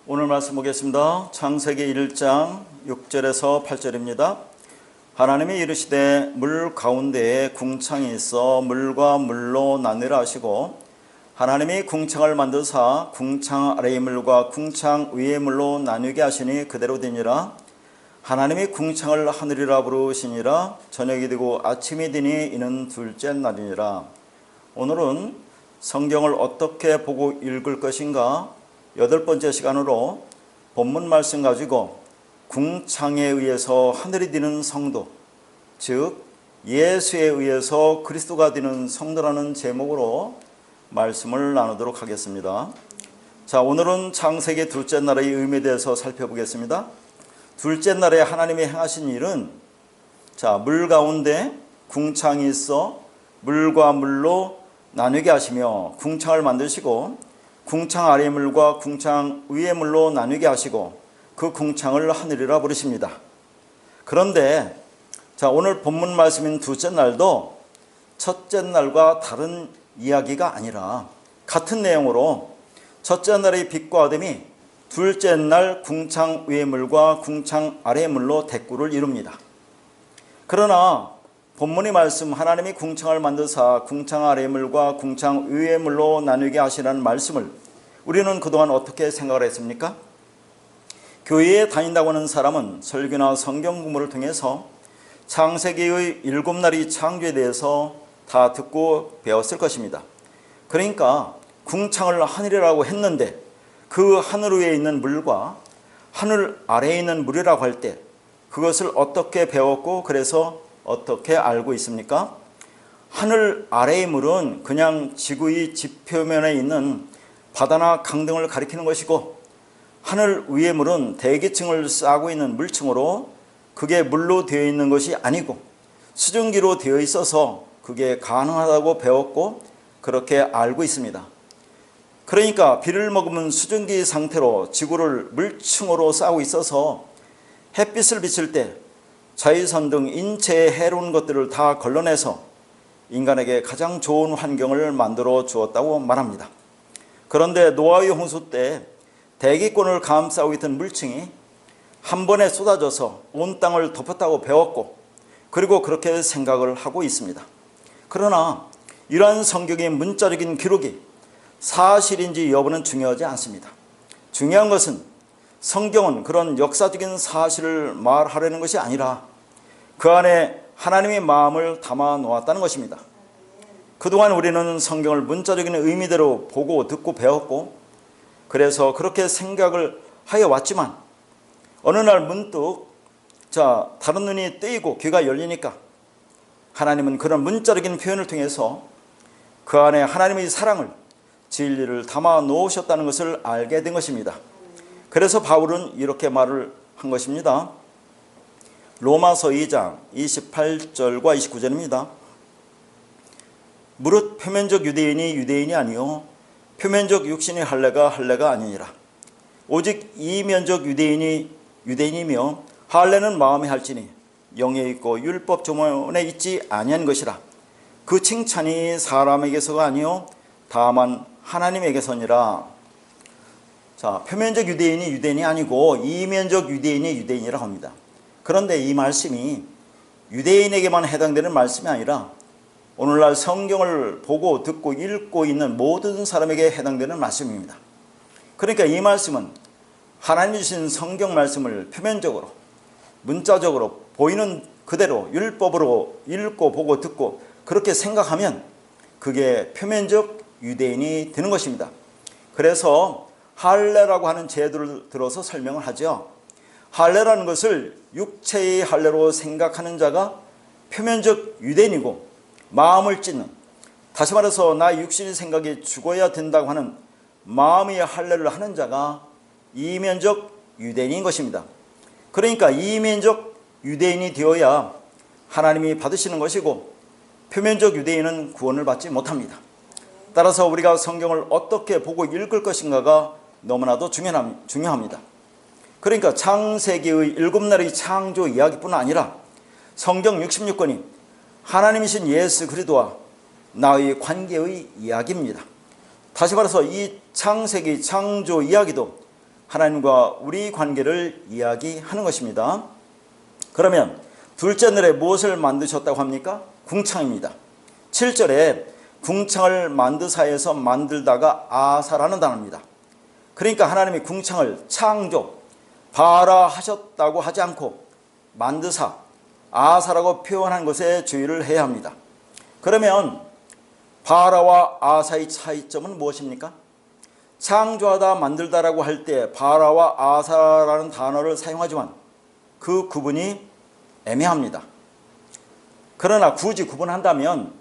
오늘 말씀 보겠습니다. 창세기 1장 6절에서 8절입니다. 하나님이 이르시되 물 가운데에 궁창이 있어 물과 물로 나뉘라 하시고 하나님이 궁창을 만드사 궁창 아래의 물과 궁창 위의 물로 나뉘게 하시니 그대로 되니라. 하나님이 궁창을 하늘이라 부르시니라. 저녁이 되고 아침이 되니 이는 둘째 날이니라. 오늘은 성경을 어떻게 보고 읽을 것인가 8번째 시간으로 본문 말씀 가지고 궁창에 의해서 하늘이 되는 성도, 즉 예수에 의해서 그리스도가 되는 성도라는 제목으로 말씀을 나누도록 하겠습니다. 자, 오늘은 창세기 둘째 날의 의미에 대해서 살펴보겠습니다. 둘째 날에 하나님이 행하신 일은 물 가운데 궁창이 있어 물과 물로 나누게 하시며 궁창을 만드시고 궁창 아래의 물과 궁창 위의 물로 나누게 하시고 그 궁창을 하늘이라 부르십니다. 그런데 오늘 본문 말씀인 둘째 날도 첫째 날과 다른 이야기가 아니라 같은 내용으로 첫째 날의 빛과 어둠이 둘째 날 궁창 위의 물과 궁창 아래의 물로 대꾸를 이룹니다. 그러나 본문의 말씀 하나님이 궁창을 만드사 궁창 아래의 물과 궁창 위의 물로 나누게 하시라는 말씀을 우리는 그동안 어떻게 생각을 했습니까? 교회에 다닌다고 하는 사람은 설교나 성경 공부를 통해서 창세기의 7날의 창조에 대해서 다 듣고 배웠을 것입니다. 그러니까 궁창을 하늘이라고 했는데 그 하늘 위에 있는 물과 하늘 아래에 있는 물이라고 할 때 그것을 어떻게 배웠고 그래서 어떻게 알고 있습니까? 하늘 아래의 물은 그냥 지구의 지표면에 있는 바다나 강 등을 가리키는 것이고 하늘 위의 물은 대기층을 싸고 있는 물층으로 그게 물로 되어 있는 것이 아니고 수증기로 되어 있어서 그게 가능하다고 배웠고 그렇게 알고 있습니다. 그러니까 비를 머금은 수증기 상태로 지구를 물층으로 싸고 있어서 햇빛을 비칠 때 자외선 등 인체에 해로운 것들을 다 걸러내서 인간에게 가장 좋은 환경을 만들어 주었다고 말합니다. 그런데 노아의 홍수 때 대기권을 감싸고 있던 물층이 한 번에 쏟아져서 온 땅을 덮었다고 배웠고 그리고 그렇게 생각을 하고 있습니다. 그러나 이러한 성경의 문자적인 기록이 사실인지 여부는 중요하지 않습니다. 중요한 것은 성경은 그런 역사적인 사실을 말하려는 것이 아니라 그 안에 하나님의 마음을 담아 놓았다는 것입니다. 그동안 우리는 성경을 문자적인 의미대로 보고 듣고 배웠고 그래서 그렇게 생각을 하여 왔지만 어느 날 문득 다른 눈이 뜨이고 귀가 열리니까 하나님은 그런 문자적인 표현을 통해서 그 안에 하나님의 사랑을 진리를 담아 놓으셨다는 것을 알게 된 것입니다. 그래서 바울은 이렇게 말을 한 것입니다. 로마서 2장 28절과 29절입니다. 무릇 표면적 유대인이 유대인이 아니요 표면적 육신의 할례가 할례가 아니니라. 오직 이면적 유대인이 유대인이며 할례는 마음에 할지니 영에 있고 율법 조문에 있지 아니한 것이라. 그 칭찬이 사람에게서가 아니요 다만 하나님에게서니라. 표면적 유대인이 유대인이 아니고 이면적 유대인이 유대인이라고 합니다. 그런데 이 말씀이 유대인에게만 해당되는 말씀이 아니라 오늘날 성경을 보고 듣고 읽고 있는 모든 사람에게 해당되는 말씀입니다. 그러니까 이 말씀은 하나님 주신 성경 말씀을 표면적으로 문자적으로 보이는 그대로 율법으로 읽고 보고 듣고 그렇게 생각하면 그게 표면적 유대인이 되는 것입니다. 그래서 할례라고 하는 제도를 들어서 설명을 하죠. 할례라는 것을 육체의 할례로 생각하는 자가 표면적 유대인이고 마음을 찢는, 다시 말해서 나의 육신의 생각이 죽어야 된다고 하는 마음의 할례를 하는 자가 이면적 유대인인 것입니다. 그러니까 이면적 유대인이 되어야 하나님이 받으시는 것이고 표면적 유대인은 구원을 받지 못합니다. 따라서 우리가 성경을 어떻게 보고 읽을 것인가가 너무나도 중요합니다. 그러니까 창세기의 7날의 창조 이야기뿐 아니라 성경 66권이 하나님이신 예수 그리스도와 나의 관계의 이야기입니다. 다시 말해서 이 창세기 창조 이야기도 하나님과 우리 관계를 이야기하는 것입니다. 그러면 둘째 날에 무엇을 만드셨다고 합니까? 궁창입니다. 7절에 궁창을 만드사에서 만들다가 아사라는 단어입니다. 그러니까 하나님이 궁창을 창조, 바라 하셨다고 하지 않고 만드사, 아사라고 표현한 것에 주의를 해야 합니다. 그러면 바라와 아사의 차이점은 무엇입니까? 창조하다, 만들다라고 할 때 바라와 아사라는 단어를 사용하지만 그 구분이 애매합니다. 그러나 굳이 구분한다면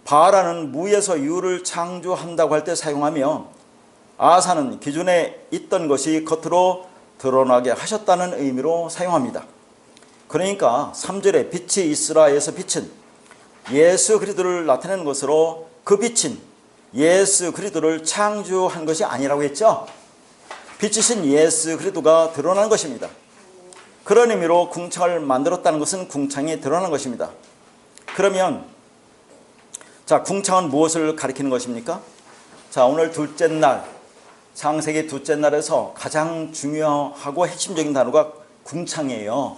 바라는 무에서 유를 창조한다고 할 때 사용하며 아사는 기존에 있던 것이 겉으로 드러나게 하셨다는 의미로 사용합니다. 그러니까 3절에 빛이 있으라에서 빛은 예수 그리스도를 나타내는 것으로 그 빛은 예수 그리스도를 창조한 것이 아니라고 했죠. 빛이신 예수 그리스도가 드러난 것입니다. 그런 의미로 궁창을 만들었다는 것은 궁창이 드러난 것입니다. 그러면 자, 궁창은 무엇을 가리키는 것입니까? 자, 오늘 둘째 날, 창세기 둘째 날에서 가장 중요하고 핵심적인 단어가 궁창이에요.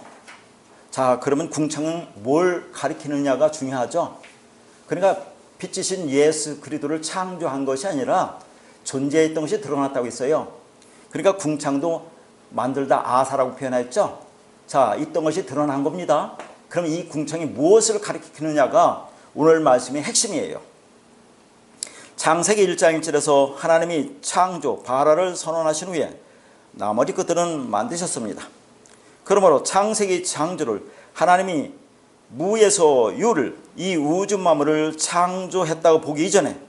자, 그러면 궁창은 뭘 가리키느냐가 중요하죠. 그러니까 빛이신 예수 그리스도를 창조한 것이 아니라 존재했던 것이 드러났다고 했어요. 그러니까 궁창도 만들다 아사라고 표현했죠. 자, 있던 것이 드러난 겁니다. 그럼 이 궁창이 무엇을 가리키느냐가 오늘 말씀의 핵심이에요. 창세기 1장 1절에서 하나님이 창조, 바라를 선언하신 후에 나머지 것들은 만드셨습니다. 그러므로 창세기 창조를 하나님이 무에서 유를, 이 우주 만물을 창조했다고 보기 이전에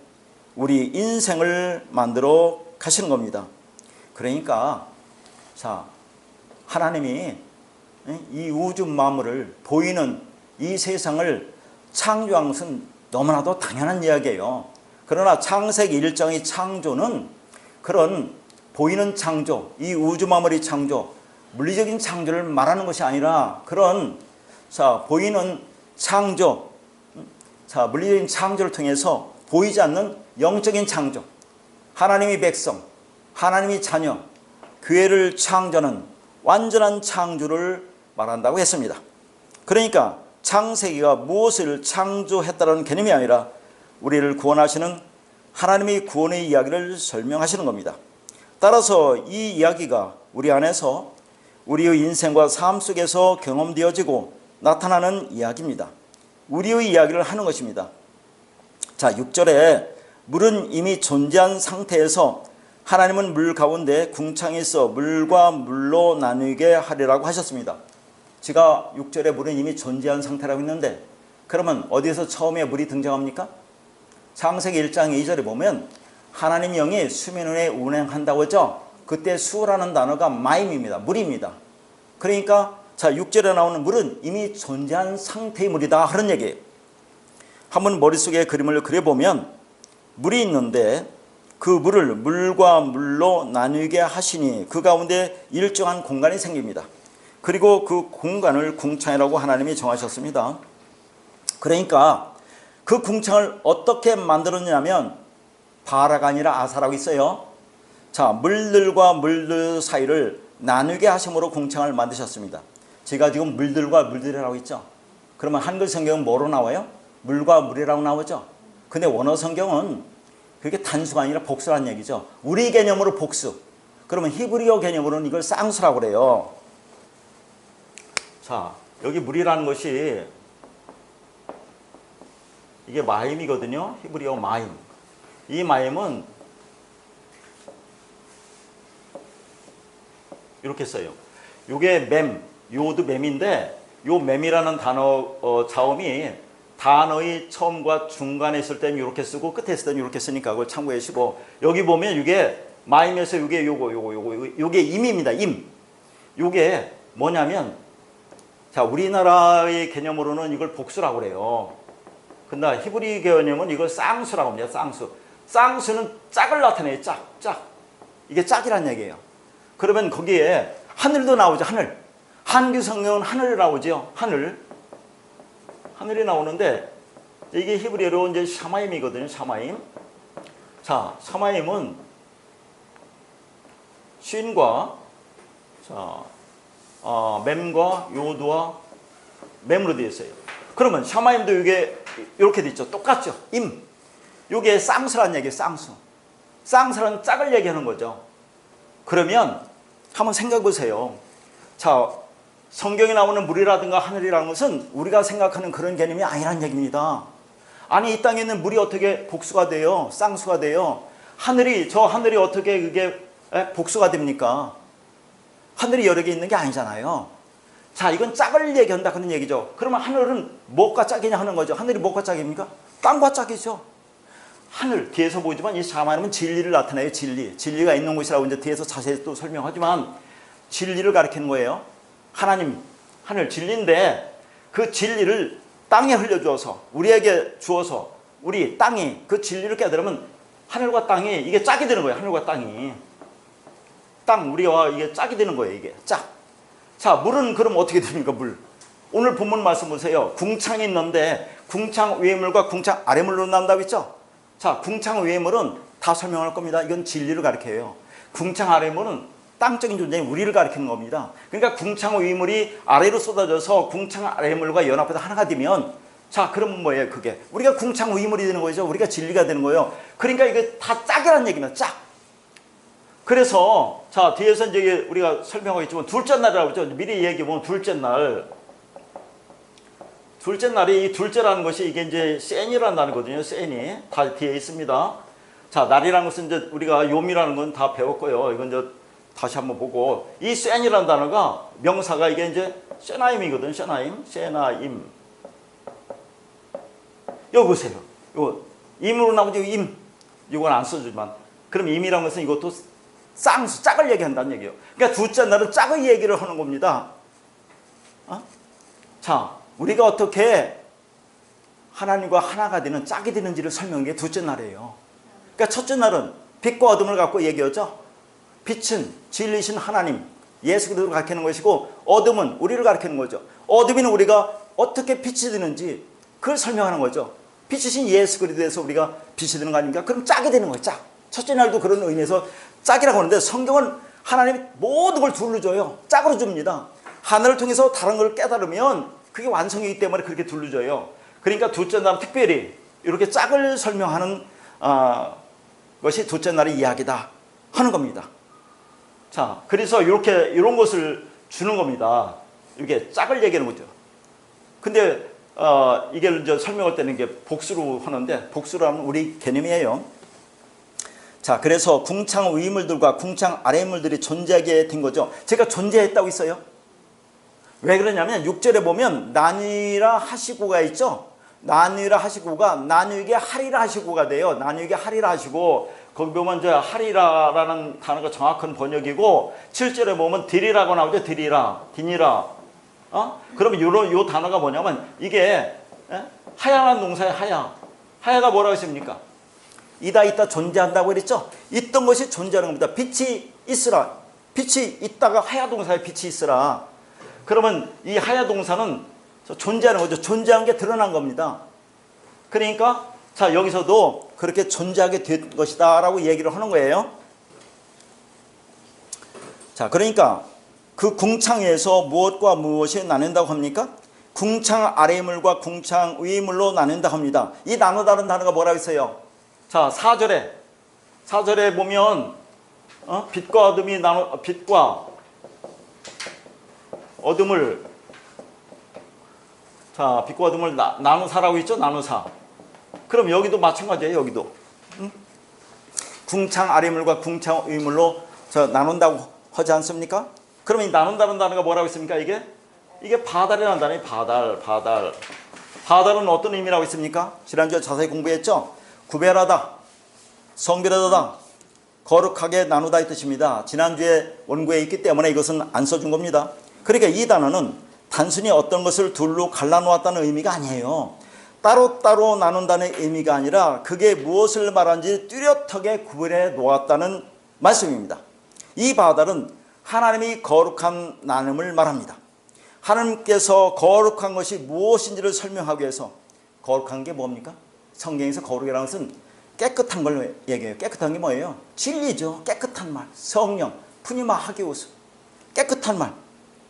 우리 인생을 만들어 가시는 겁니다. 그러니까 자, 하나님이 이 우주 만물을, 보이는 이 세상을 창조한 것은 너무나도 당연한 이야기예요. 그러나 창세기 1장의 창조는 그런 보이는 창조, 이 우주 만물의 창조, 물리적인 창조를 말하는 것이 아니라 그런 자, 보이는 창조, 자, 물리적인 창조를 통해서 보이지 않는 영적인 창조, 하나님의 백성, 하나님의 자녀, 교회를 창조하는 완전한 창조를 말한다고 했습니다. 그러니까 창세기가 무엇을 창조했다는 개념이 아니라 우리를 구원하시는 하나님의 구원의 이야기를 설명하시는 겁니다. 따라서 이 이야기가 우리 안에서 우리의 인생과 삶 속에서 경험되어지고 나타나는 이야기입니다. 우리의 이야기를 하는 것입니다. 자, 6절에 물은 이미 존재한 상태에서 하나님은 물 가운데 궁창이 있어 물과 물로 나누게 하리라고 하셨습니다. 제가 6절에 물은 이미 존재한 상태라고 했는데 그러면 어디에서 처음에 물이 등장합니까? 창세기 1장 2절에 보면 하나님 영이 수면 위에 운행한다고 했죠. 그때 수라는 단어가 마임입니다. 물입니다. 그러니까 자, 6절에 나오는 물은 이미 존재한 상태의 물이다 하는 얘기예요. 한번 머릿속에 그림을 그려보면 물이 있는데 그 물을 물과 물로 나누게 하시니 그 가운데 일정한 공간이 생깁니다. 그리고 그 공간을 궁창이라고 하나님이 정하셨습니다. 그러니까 그 궁창을 어떻게 만들었냐면 바라가 아니라 아사라고 있어요. 자, 물들과 물들 사이를 나누게 하심으로 궁창을 만드셨습니다. 제가 지금 물들과 물들이라고 했죠. 그러면 한글 성경은 뭐로 나와요? 물과 물이라고 나오죠. 근데 원어 성경은 그게 단수가 아니라 복수라는 얘기죠. 우리 개념으로 복수. 그러면 히브리어 개념으로는 이걸 쌍수라고 그래요. 자, 여기 물이라는 것이 이게 마임이거든요. 히브리어 마임. 이 마임은 이렇게 써요. 이게 맴, 요도 맴인데 요 맴이라는 단어 자음이 단어의 처음과 중간에 있을 때는 이렇게 쓰고 끝에 있을 때는 이렇게 쓰니까 그걸 참고해 주시고 여기 보면 이게 마임에서 이게 요게 임입니다. 임. 요게 뭐냐면 자, 우리나라의 개념으로는 이걸 복수라고 그래요. 근데 히브리 개념은 이걸 쌍수라고 합니다. 쌍수. 쌍수는 짝을 나타내요. 짝. 이게 짝이란 얘기예요. 그러면 거기에 하늘도 나오죠. 하늘. 한글 성경은 하늘 나오죠. 하늘이 나오는데 이게 히브리어로 이제 샤마임이거든요. 샤마임. 자, 샤마임은 쉰과 자, mem과 요드와 mem으로 되어 있어요. 그러면 샤마임도 이게 이렇게 돼 있죠. 똑같죠. 임. 이게 쌍수란 얘기예요. 쌍수. 쌍수란 짝을 얘기하는 거죠. 그러면 한번 생각해 보세요. 자, 성경에 나오는 물이라든가 하늘이라는 것은 우리가 생각하는 그런 개념이 아니란 얘기입니다. 아니, 이 땅에 있는 물이 어떻게 복수가 돼요? 쌍수가 돼요? 저 하늘이 어떻게 그게 복수가 됩니까? 하늘이 여러 개 있는 게 아니잖아요. 자, 이건 짝을 얘기한다 그런 얘기죠. 그러면 하늘은 무엇과 짝이냐 하는 거죠. 하늘이 무엇과 짝입니까? 땅과 짝이죠. 하늘, 뒤에서 보지만 이 샤마임은 진리를 나타내요. 진리가 있는 곳이라고 이제 뒤에서 자세히 또 설명하지만 진리를 가리키는 거예요. 하나님, 하늘 진리인데 그 진리를 땅에 흘려주어서 우리에게 주어서 우리 땅이 그 진리를 깨달으면 하늘과 땅이 이게 짝이 되는 거예요. 하늘과 땅이. 땅, 우리와 이게 짝이 되는 거예요. 이게 짝. 자, 물은 그럼 어떻게 됩니까? 물. 오늘 본문 말씀 보세요. 궁창이 있는데 궁창 위의 물과 궁창 아래 물로 난다고 했죠? 자, 궁창 위의 물은 다 설명할 겁니다. 이건 진리를 가리켜요. 궁창 아래 물은 땅적인 존재인 우리를 가리키는 겁니다. 그러니까 궁창 위의 물이 아래로 쏟아져서 궁창 아래 물과 연합해서 하나가 되면 자, 그럼 뭐예요? 그게 우리가 궁창 위의 물이 되는 거죠. 우리가 진리가 되는 거예요. 그러니까 이게 다 짝이라는 얘기입니다. 짝. 그래서 자, 뒤에서 이제 우리가 설명하겠지만 둘째 날이라고 했죠. 미리 얘기해보면 둘째 날. 둘째 날이 이 둘째라는 것이 이게 이제 센이라는 단어거든요. 센이 다 뒤에 있습니다. 자, 날이라는 것은 이제 우리가 요미라는 건 다 배웠고요. 이건 이제 다시 한번 보고 이 센이라는 단어가 명사가 이게 이제 세나임이거든요. 세나임. 여기 보세요. 이거 임으로 나오죠. 임. 이건 안 써주지만 그럼 임이라는 것은 이것도 쌍수, 짝을 얘기한다는 얘기예요. 그러니까 둘째 날은 짝의 얘기를 하는 겁니다. 자, 우리가 어떻게 하나님과 하나가 되는 짝이 되는지를 설명한 게 둘째 날이에요. 그러니까 첫째 날은 빛과 어둠을 갖고 얘기하죠. 빛은 진리신 하나님, 예수 그리스도를 가리키는 것이고 어둠은 우리를 가리키는 거죠. 어둠에는 우리가 어떻게 빛이 되는지 그걸 설명하는 거죠. 빛이신 예수 그리스도에서 우리가 빛이 되는 거 아닙니까? 그럼 짝이 되는 거예요. 짝. 첫째 날도 그런 의미에서 짝이라고 하는데 성경은 하나님이 모든 걸 둘로 줘요. 짝으로 줍니다. 하나를 통해서 다른 걸 깨달으면 그게 완성이기 때문에 그렇게 둘로 줘요. 그러니까 둘째 날은 특별히 이렇게 짝을 설명하는 것이 둘째 날의 이야기다 하는 겁니다. 자, 그래서 이런 것을 주는 겁니다. 이게 짝을 얘기하는 거죠. 근데 이게 이제 설명할 때는 이게 복수로 하는데 복수라는 우리 개념이에요. 자, 그래서 궁창 위 물들과 궁창 아래 물들이 존재하게 된 거죠. 제가 존재했다고 있어요. 왜 그러냐면 6절에 보면 나뉘라 하시고가 있죠. 나뉘라 하시고가 나누게 하리라 하시고가 돼요. 나누게 하리라 하시고 거기 보면 이제 하리라라는 단어가 정확한 번역이고 7절에 보면 드리라고 나오죠. 디니라. 그러면 요 단어가 뭐냐면 이게 하야라는 동사의 하야가 뭐라고 했습니까? 있다 존재한다고 그랬죠. 있던 것이 존재하는 겁니다. 빛이 있으라. 빛이 있다가 하야 동사의 빛이 있으라. 그러면 이 하야 동사는 존재하는 거죠. 존재한 게 드러난 겁니다. 그러니까 자, 여기서도 그렇게 존재하게 된 것이다 라고 얘기를 하는 거예요. 자, 그러니까 그 궁창에서 무엇과 무엇이 나눈다고 합니까? 궁창 아래 물과 궁창 위 물로 나눈다 합니다. 이 나누다는 단어가 뭐라고 했어요? 자, 4절에 보면 빛과 어둠이 빛과 어둠을 자, 빛과 어둠을 나누사라고 있죠? 나누사. 그럼 여기도 마찬가지예요. 여기도 궁창 아래물과 궁창 위물로 나눈다고 하지 않습니까? 그러면 이 나눈다는 단어가 뭐라고 있습니까? 이게 바달이라는 단어예요. 바달은 어떤 의미라고 있습니까? 지난주에 자세히 공부했죠? 구별하다, 성별하다, 거룩하게 나누다 이 뜻입니다. 지난주에 원고에 있기 때문에 이것은 안 써준 겁니다. 그러니까 이 단어는 단순히 어떤 것을 둘로 갈라놓았다는 의미가 아니에요. 따로따로 나눈다는 의미가 아니라 그게 무엇을 말하는지 뚜렷하게 구별해 놓았다는 말씀입니다. 이 바달은 하나님이 거룩한 나눔을 말합니다. 하나님께서 거룩한 것이 무엇인지를 설명하기 위해서 거룩한 게 뭡니까? 성경에서 거룩이라는 것은 깨끗한 걸 얘기해요. 깨끗한 게 뭐예요? 진리죠. 깨끗한 말, 성령, 푸니마 하기오스. 깨끗한 말.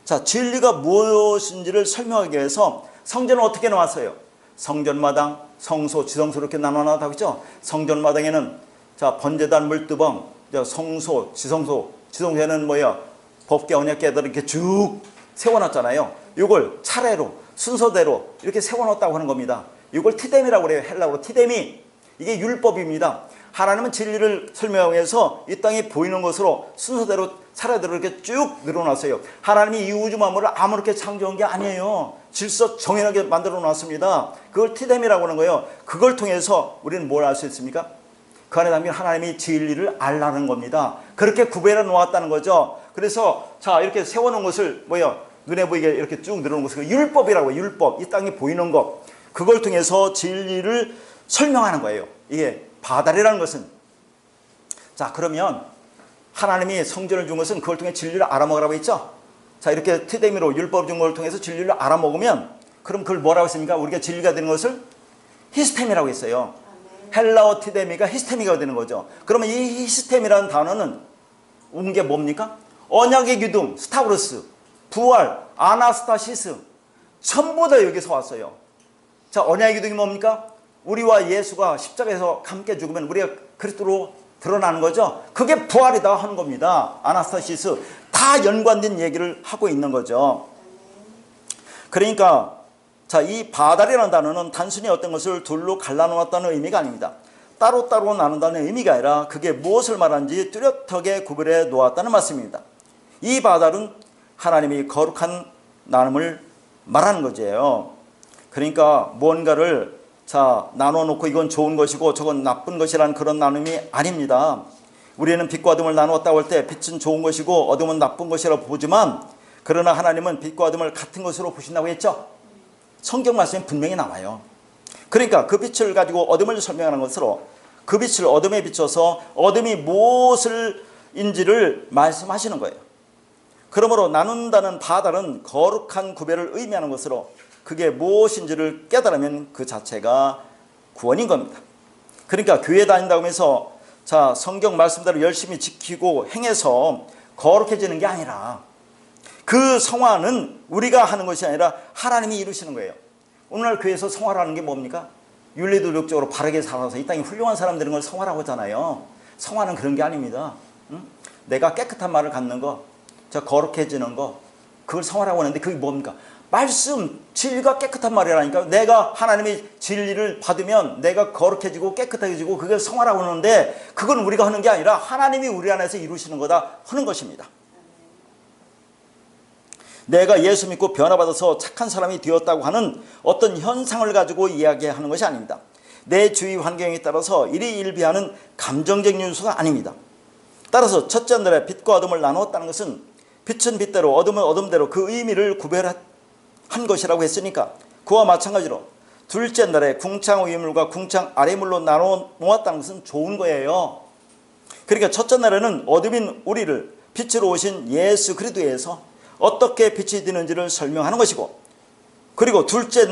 자, 진리가 무엇인지를 설명하기 위해서 성전은 어떻게 나왔어요? 성전마당, 성소, 지성소 이렇게 나눠놨다고 했죠? 성전마당에는 자, 번제단, 물두멍, 성소, 지성소, 지성소에는 뭐야? 법궤, 언약궤들 이렇게 쭉 세워놨잖아요. 이걸 차례로, 순서대로 이렇게 세워놨다고 하는 겁니다. 이걸 티데미라고 그래요. 헬라어로 티데미. 이게 율법입니다. 하나님은 진리를 설명하기 위해서 이 땅에 보이는 것으로 순서대로 차례대로 이렇게 쭉 늘어놨어요. 하나님이 이 우주 만물을 아무렇게 창조한 게 아니에요. 질서 정연하게 만들어 놨습니다. 그걸 티데미라고 하는 거예요. 그걸 통해서 우리는 뭘 알 수 있습니까? 그 안에 담긴 하나님이 진리를 알라는 겁니다. 그렇게 구별해 놓았다는 거죠. 그래서 자, 이렇게 세워놓은 것을 뭐예요? 눈에 보이게 이렇게 쭉 늘어놓은 것을 율법이라고 해요. 율법. 이 땅에 보이는 것. 그걸 통해서 진리를 설명하는 거예요. 이게 바다리라는 것은. 자, 그러면 하나님이 성전을 준 것은 그걸 통해 진리를 알아먹으라고 했죠. 자, 이렇게 티데미로 율법 준 걸 통해서 진리를 알아먹으면 그럼 그걸 뭐라고 했습니까? 우리가 진리가 되는 것을 히스템이라고 했어요. 헬라어 티데미가 히스테미가 되는 거죠. 그러면 이 히스템이라는 단어는 온 게 뭡니까? 언약의 기둥, 스타브로스, 부활, 아나스타시스 전부 다 여기서 왔어요. 자, 언약의 기둥이 뭡니까? 우리와 예수가 십자가에서 함께 죽으면 우리가 그리스도로 드러나는 거죠. 그게 부활이다 하는 겁니다. 아나스타시스 다 연관된 얘기를 하고 있는 거죠. 그러니까 자, 이 바다리라는 단어는 단순히 어떤 것을 둘로 갈라놓았다는 의미가 아닙니다. 따로따로 나눈다는 의미가 아니라 그게 무엇을 말하는지 뚜렷하게 구별해 놓았다는 말씀입니다. 이 바다는 하나님이 거룩한 나눔을 말하는 거죠. 그러니까 뭔가를 자, 나눠놓고 이건 좋은 것이고 저건 나쁜 것이라는 그런 나눔이 아닙니다. 우리는 빛과 어둠을 나누었다고 할 때 빛은 좋은 것이고 어둠은 나쁜 것이라고 보지만 그러나 하나님은 빛과 어둠을 같은 것으로 보신다고 했죠. 성경 말씀에 분명히 나와요. 그러니까 그 빛을 가지고 어둠을 설명하는 것으로 그 빛을 어둠에 비춰서 어둠이 무엇인지를 말씀하시는 거예요. 그러므로 나눈다는 바다는 거룩한 구별을 의미하는 것으로 그게 무엇인지를 깨달으면 그 자체가 구원인 겁니다. 그러니까 교회 다닌다고 하면서 자, 성경 말씀대로 열심히 지키고 행해서 거룩해지는 게 아니라 그 성화는 우리가 하는 것이 아니라 하나님이 이루시는 거예요. 오늘날 교회에서 성화라는 게 뭡니까? 윤리도덕적으로 바르게 살아서 이 땅에 훌륭한 사람 되는 걸 성화라고 하잖아요. 성화는 그런 게 아닙니다. 응? 내가 깨끗한 말을 갖는 거, 저 거룩해지는 거, 그걸 성화라고 하는데 그게 뭡니까? 말씀, 진리가 깨끗한 말이라니까. 내가 하나님의 진리를 받으면 내가 거룩해지고 깨끗해지고 그걸 성화라고 하는데 그건 우리가 하는 게 아니라 하나님이 우리 안에서 이루시는 거다 하는 것입니다. 내가 예수 믿고 변화받아서 착한 사람이 되었다고 하는 어떤 현상을 가지고 이야기하는 것이 아닙니다. 내 주위 환경에 따라서 일희일비하는 감정적 요소가 아닙니다. 따라서 첫째 날에 빛과 어둠을 나누었다는 것은 빛은 빛대로 어둠은 어둠대로 그 의미를 구별한 것이라고 했으니까 그와 마찬가지로 둘째 날에 궁창 위물과 궁창 아래물로 나눠 놓았다는 것은 좋은 거예요. 그러니까 첫째 날에는 어둠인 우리를 빛으로 오신 예수 그리스도에서 어떻게 빛이 되는지를 설명하는 것이고, 그리고 둘째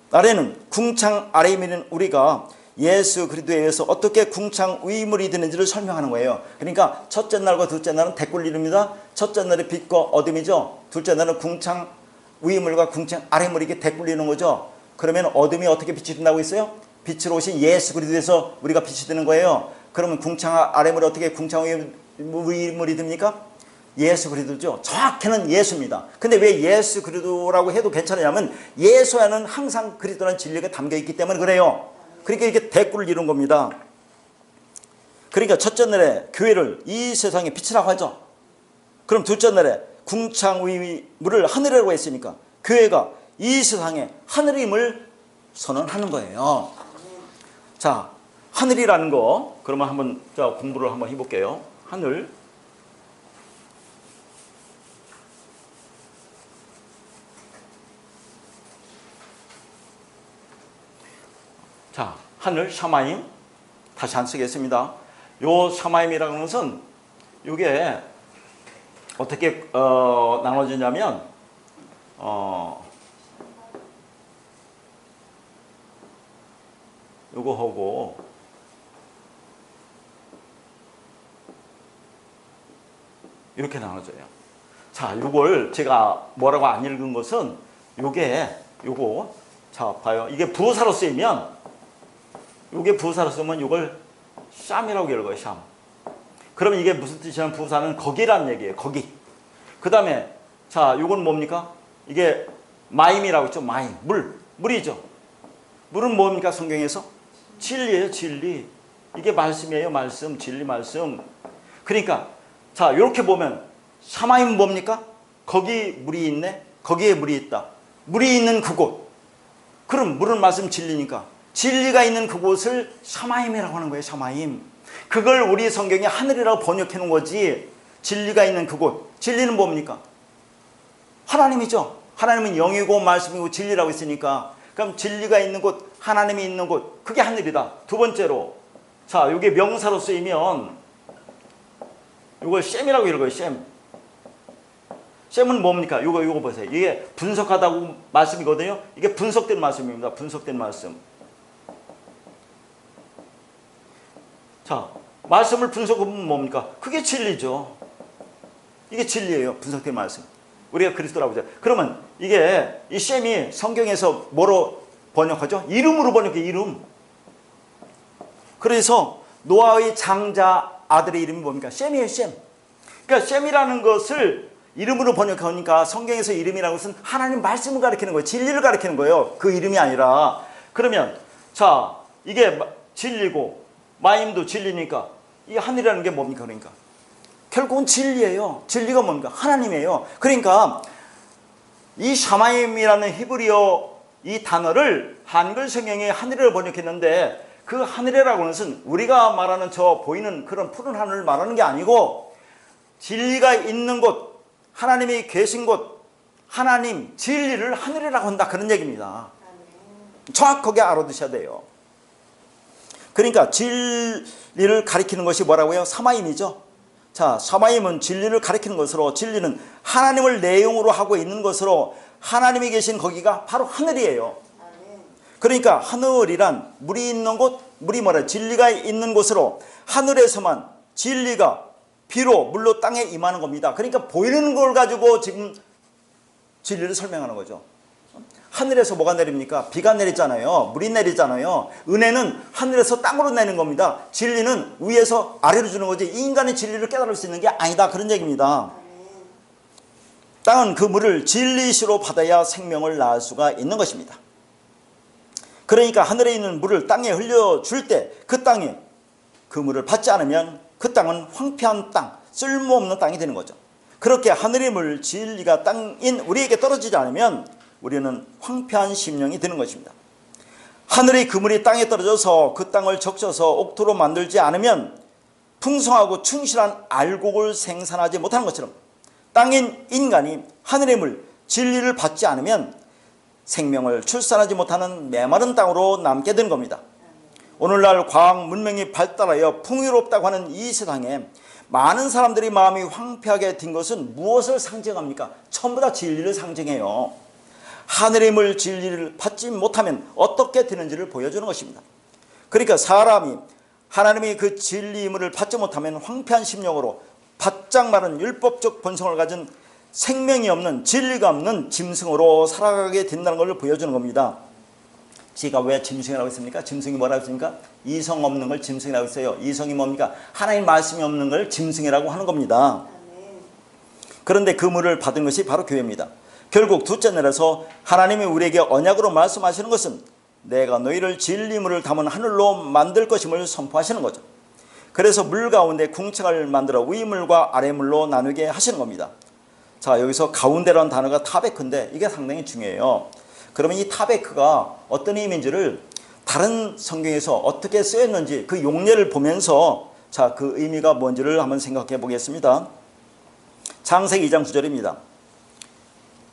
날에는 궁창 아래물인 우리가 예수 그리스도에 의해서 어떻게 궁창 위물이 되는지를 설명하는 거예요. 그러니까 첫째 날과 둘째 날은 대꿀 이릅니다. 첫째 날이 빛과 어둠이죠. 둘째 날은 궁창 위물과 궁창 아래물이 이게 대꿀리는 거죠. 그러면 어둠이 어떻게 빛이 된다고 했어요? 빛으로 오신 예수 그리스도에서 우리가 빛이 되는 거예요. 그러면 궁창 아래물이 어떻게 궁창 위물이 됩니까? 예수 그리스도죠. 정확히는 예수입니다. 근데 왜 예수 그리스도라고 해도 괜찮으냐면 예수 안에는 항상 그리스도라는 진리가 담겨 있기 때문에 그래요. 그러니까 이게 대꿀을 이룬 겁니다. 그러니까 첫째 날에 교회를 이 세상의 빛이라고 하죠. 그럼 둘째 날에 궁창 위물을 하늘이라고 했으니까 교회가 이 세상에 하늘임을 선언하는 거예요. 자, 하늘이라는 거 그러면 한번 자 공부를 한번 해볼게요. 하늘. 자, 하늘 샤마임 다시 안 쓰겠습니다. 요 샤마임이라는 것은 이게 어떻게 나눠지냐면 요거하고 이렇게 나눠져요. 자, 요걸 제가 뭐라고 안 읽은 것은 요거 자 봐요. 이게 부사로 쓰이면 요걸 샴이라고 읽어요. 샴. 그러면 이게 무슨 뜻이냐면 부사는 거기라는 얘기예요. 거기. 그 다음에 자 요건 뭡니까? 이게 마임이라고 했죠. 마임. 물이죠. 물은 뭡니까? 성경에서 진리예요. 진리. 이게 말씀이에요. 말씀. 진리 말씀. 그러니까 자 이렇게 보면 샤마임은 뭡니까? 거기 물이 있네. 거기에 물이 있다. 물이 있는 그곳. 그럼 물은 말씀 진리니까 진리가 있는 그곳을 샤마임이라고 하는 거예요. 샤마임. 그걸 우리 성경에 하늘이라고 번역해 놓은 거지. 진리가 있는 그곳. 진리는 뭡니까? 하나님이죠. 하나님은 영이고 말씀이고 진리라고 했으니까 그럼 진리가 있는 곳, 하나님이 있는 곳, 그게 하늘이다. 두 번째로 자 이게 명사로 쓰이면 이걸 셈이라고 읽어요. 셈. 셈은 뭡니까? 이거 보세요. 이게 분석하다고 말씀이거든요. 이게 분석된 말씀입니다. 분석된 말씀. 자, 말씀을 분석하면 뭡니까? 그게 진리죠. 이게 진리예요. 분석된 말씀. 우리가 그리스도라고 하죠. 그러면 이게 이 셈이 성경에서 뭐로 번역하죠? 이름으로 번역해. 이름. 그래서 노아의 장자 아들의 이름이 뭡니까? 셈이에요. 셈. 그러니까 셈이라는 것을 이름으로 번역하니까 성경에서 이름이라는 것은 하나님 말씀을 가리키는 거예요. 진리를 가리키는 거예요. 그 이름이 아니라. 그러면 자 이게 진리고 마임도 진리니까 이 하늘이라는 게 뭡니까? 그러니까 결국은 진리예요. 진리가 뭡니까? 하나님이에요. 그러니까 이 샤마임이라는 히브리어 이 단어를 한글 성경에 하늘이라고 번역했는데 그 하늘이라고 하는 것은 우리가 말하는 저 보이는 그런 푸른 하늘을 말하는 게 아니고 진리가 있는 곳, 하나님이 계신 곳, 하나님 진리를 하늘이라고 한다. 그런 얘기입니다. 정확하게 알아두셔야 돼요. 그러니까 진리를 가리키는 것이 뭐라고요? 사마임이죠. 자, 사마임은 진리를 가리키는 것으로 진리는 하나님을 내용으로 하고 있는 것으로 하나님이 계신 거기가 바로 하늘이에요. 그러니까 하늘이란 물이 있는 곳, 물이 뭐라 진리가 있는 곳으로 하늘에서만 진리가 비로 물로 땅에 임하는 겁니다. 그러니까 보이는 걸 가지고 지금 진리를 설명하는 거죠. 하늘에서 뭐가 내립니까? 비가 내리잖아요. 물이 내리잖아요. 은혜는 하늘에서 땅으로 내는 겁니다. 진리는 위에서 아래로 주는 거지 이 인간의 진리를 깨달을 수 있는 게 아니다. 그런 얘기입니다. 땅은 그 물을 진리시로 받아야 생명을 낳을 수가 있는 것입니다. 그러니까 하늘에 있는 물을 땅에 흘려줄 때 그 땅이 그 물을 받지 않으면 그 땅은 황폐한 땅, 쓸모없는 땅이 되는 거죠. 그렇게 하늘의 물 진리가 땅인 우리에게 떨어지지 않으면 우리는 황폐한 심령이 되는 것입니다. 하늘의 그물이 땅에 떨어져서 그 땅을 적셔서 옥토로 만들지 않으면 풍성하고 충실한 알곡을 생산하지 못하는 것처럼 땅인 인간이 하늘의 물 진리를 받지 않으면 생명을 출산하지 못하는 메마른 땅으로 남게 되는 겁니다. 오늘날 과학 문명이 발달하여 풍요롭다고 하는 이 세상에 많은 사람들이 마음이 황폐하게 된 것은 무엇을 상징합니까? 전부 다 진리를 상징해요. 하늘의 물 진리를 받지 못하면 어떻게 되는지를 보여주는 것입니다. 그러니까 사람이 하나님의 그 진리임을 받지 못하면 황폐한 심령으로 바짝 마른 율법적 본성을 가진 생명이 없는 진리가 없는 짐승으로 살아가게 된다는 것을 보여주는 겁니다. 제가 왜 짐승이라고 했습니까? 짐승이 뭐라고 했습니까? 이성 없는 걸 짐승이라고 했어요. 이성이 뭡니까? 하나님 말씀이 없는 걸 짐승이라고 하는 겁니다. 그런데 그 물을 받은 것이 바로 교회입니다. 결국 둘째 날에서 하나님이 우리에게 언약으로 말씀하시는 것은 내가 너희를 진리물을 담은 하늘로 만들 것임을 선포하시는 거죠. 그래서 물 가운데 궁창을 만들어 위물과 아래물로 나누게 하시는 겁니다. 자, 여기서 가운데라는 단어가 타베크인데 이게 상당히 중요해요. 그러면 이 타베크가 어떤 의미인지를 다른 성경에서 어떻게 쓰였는지 그 용례를 보면서 자, 그 의미가 뭔지를 한번 생각해 보겠습니다. 창세기 2장 9절입니다.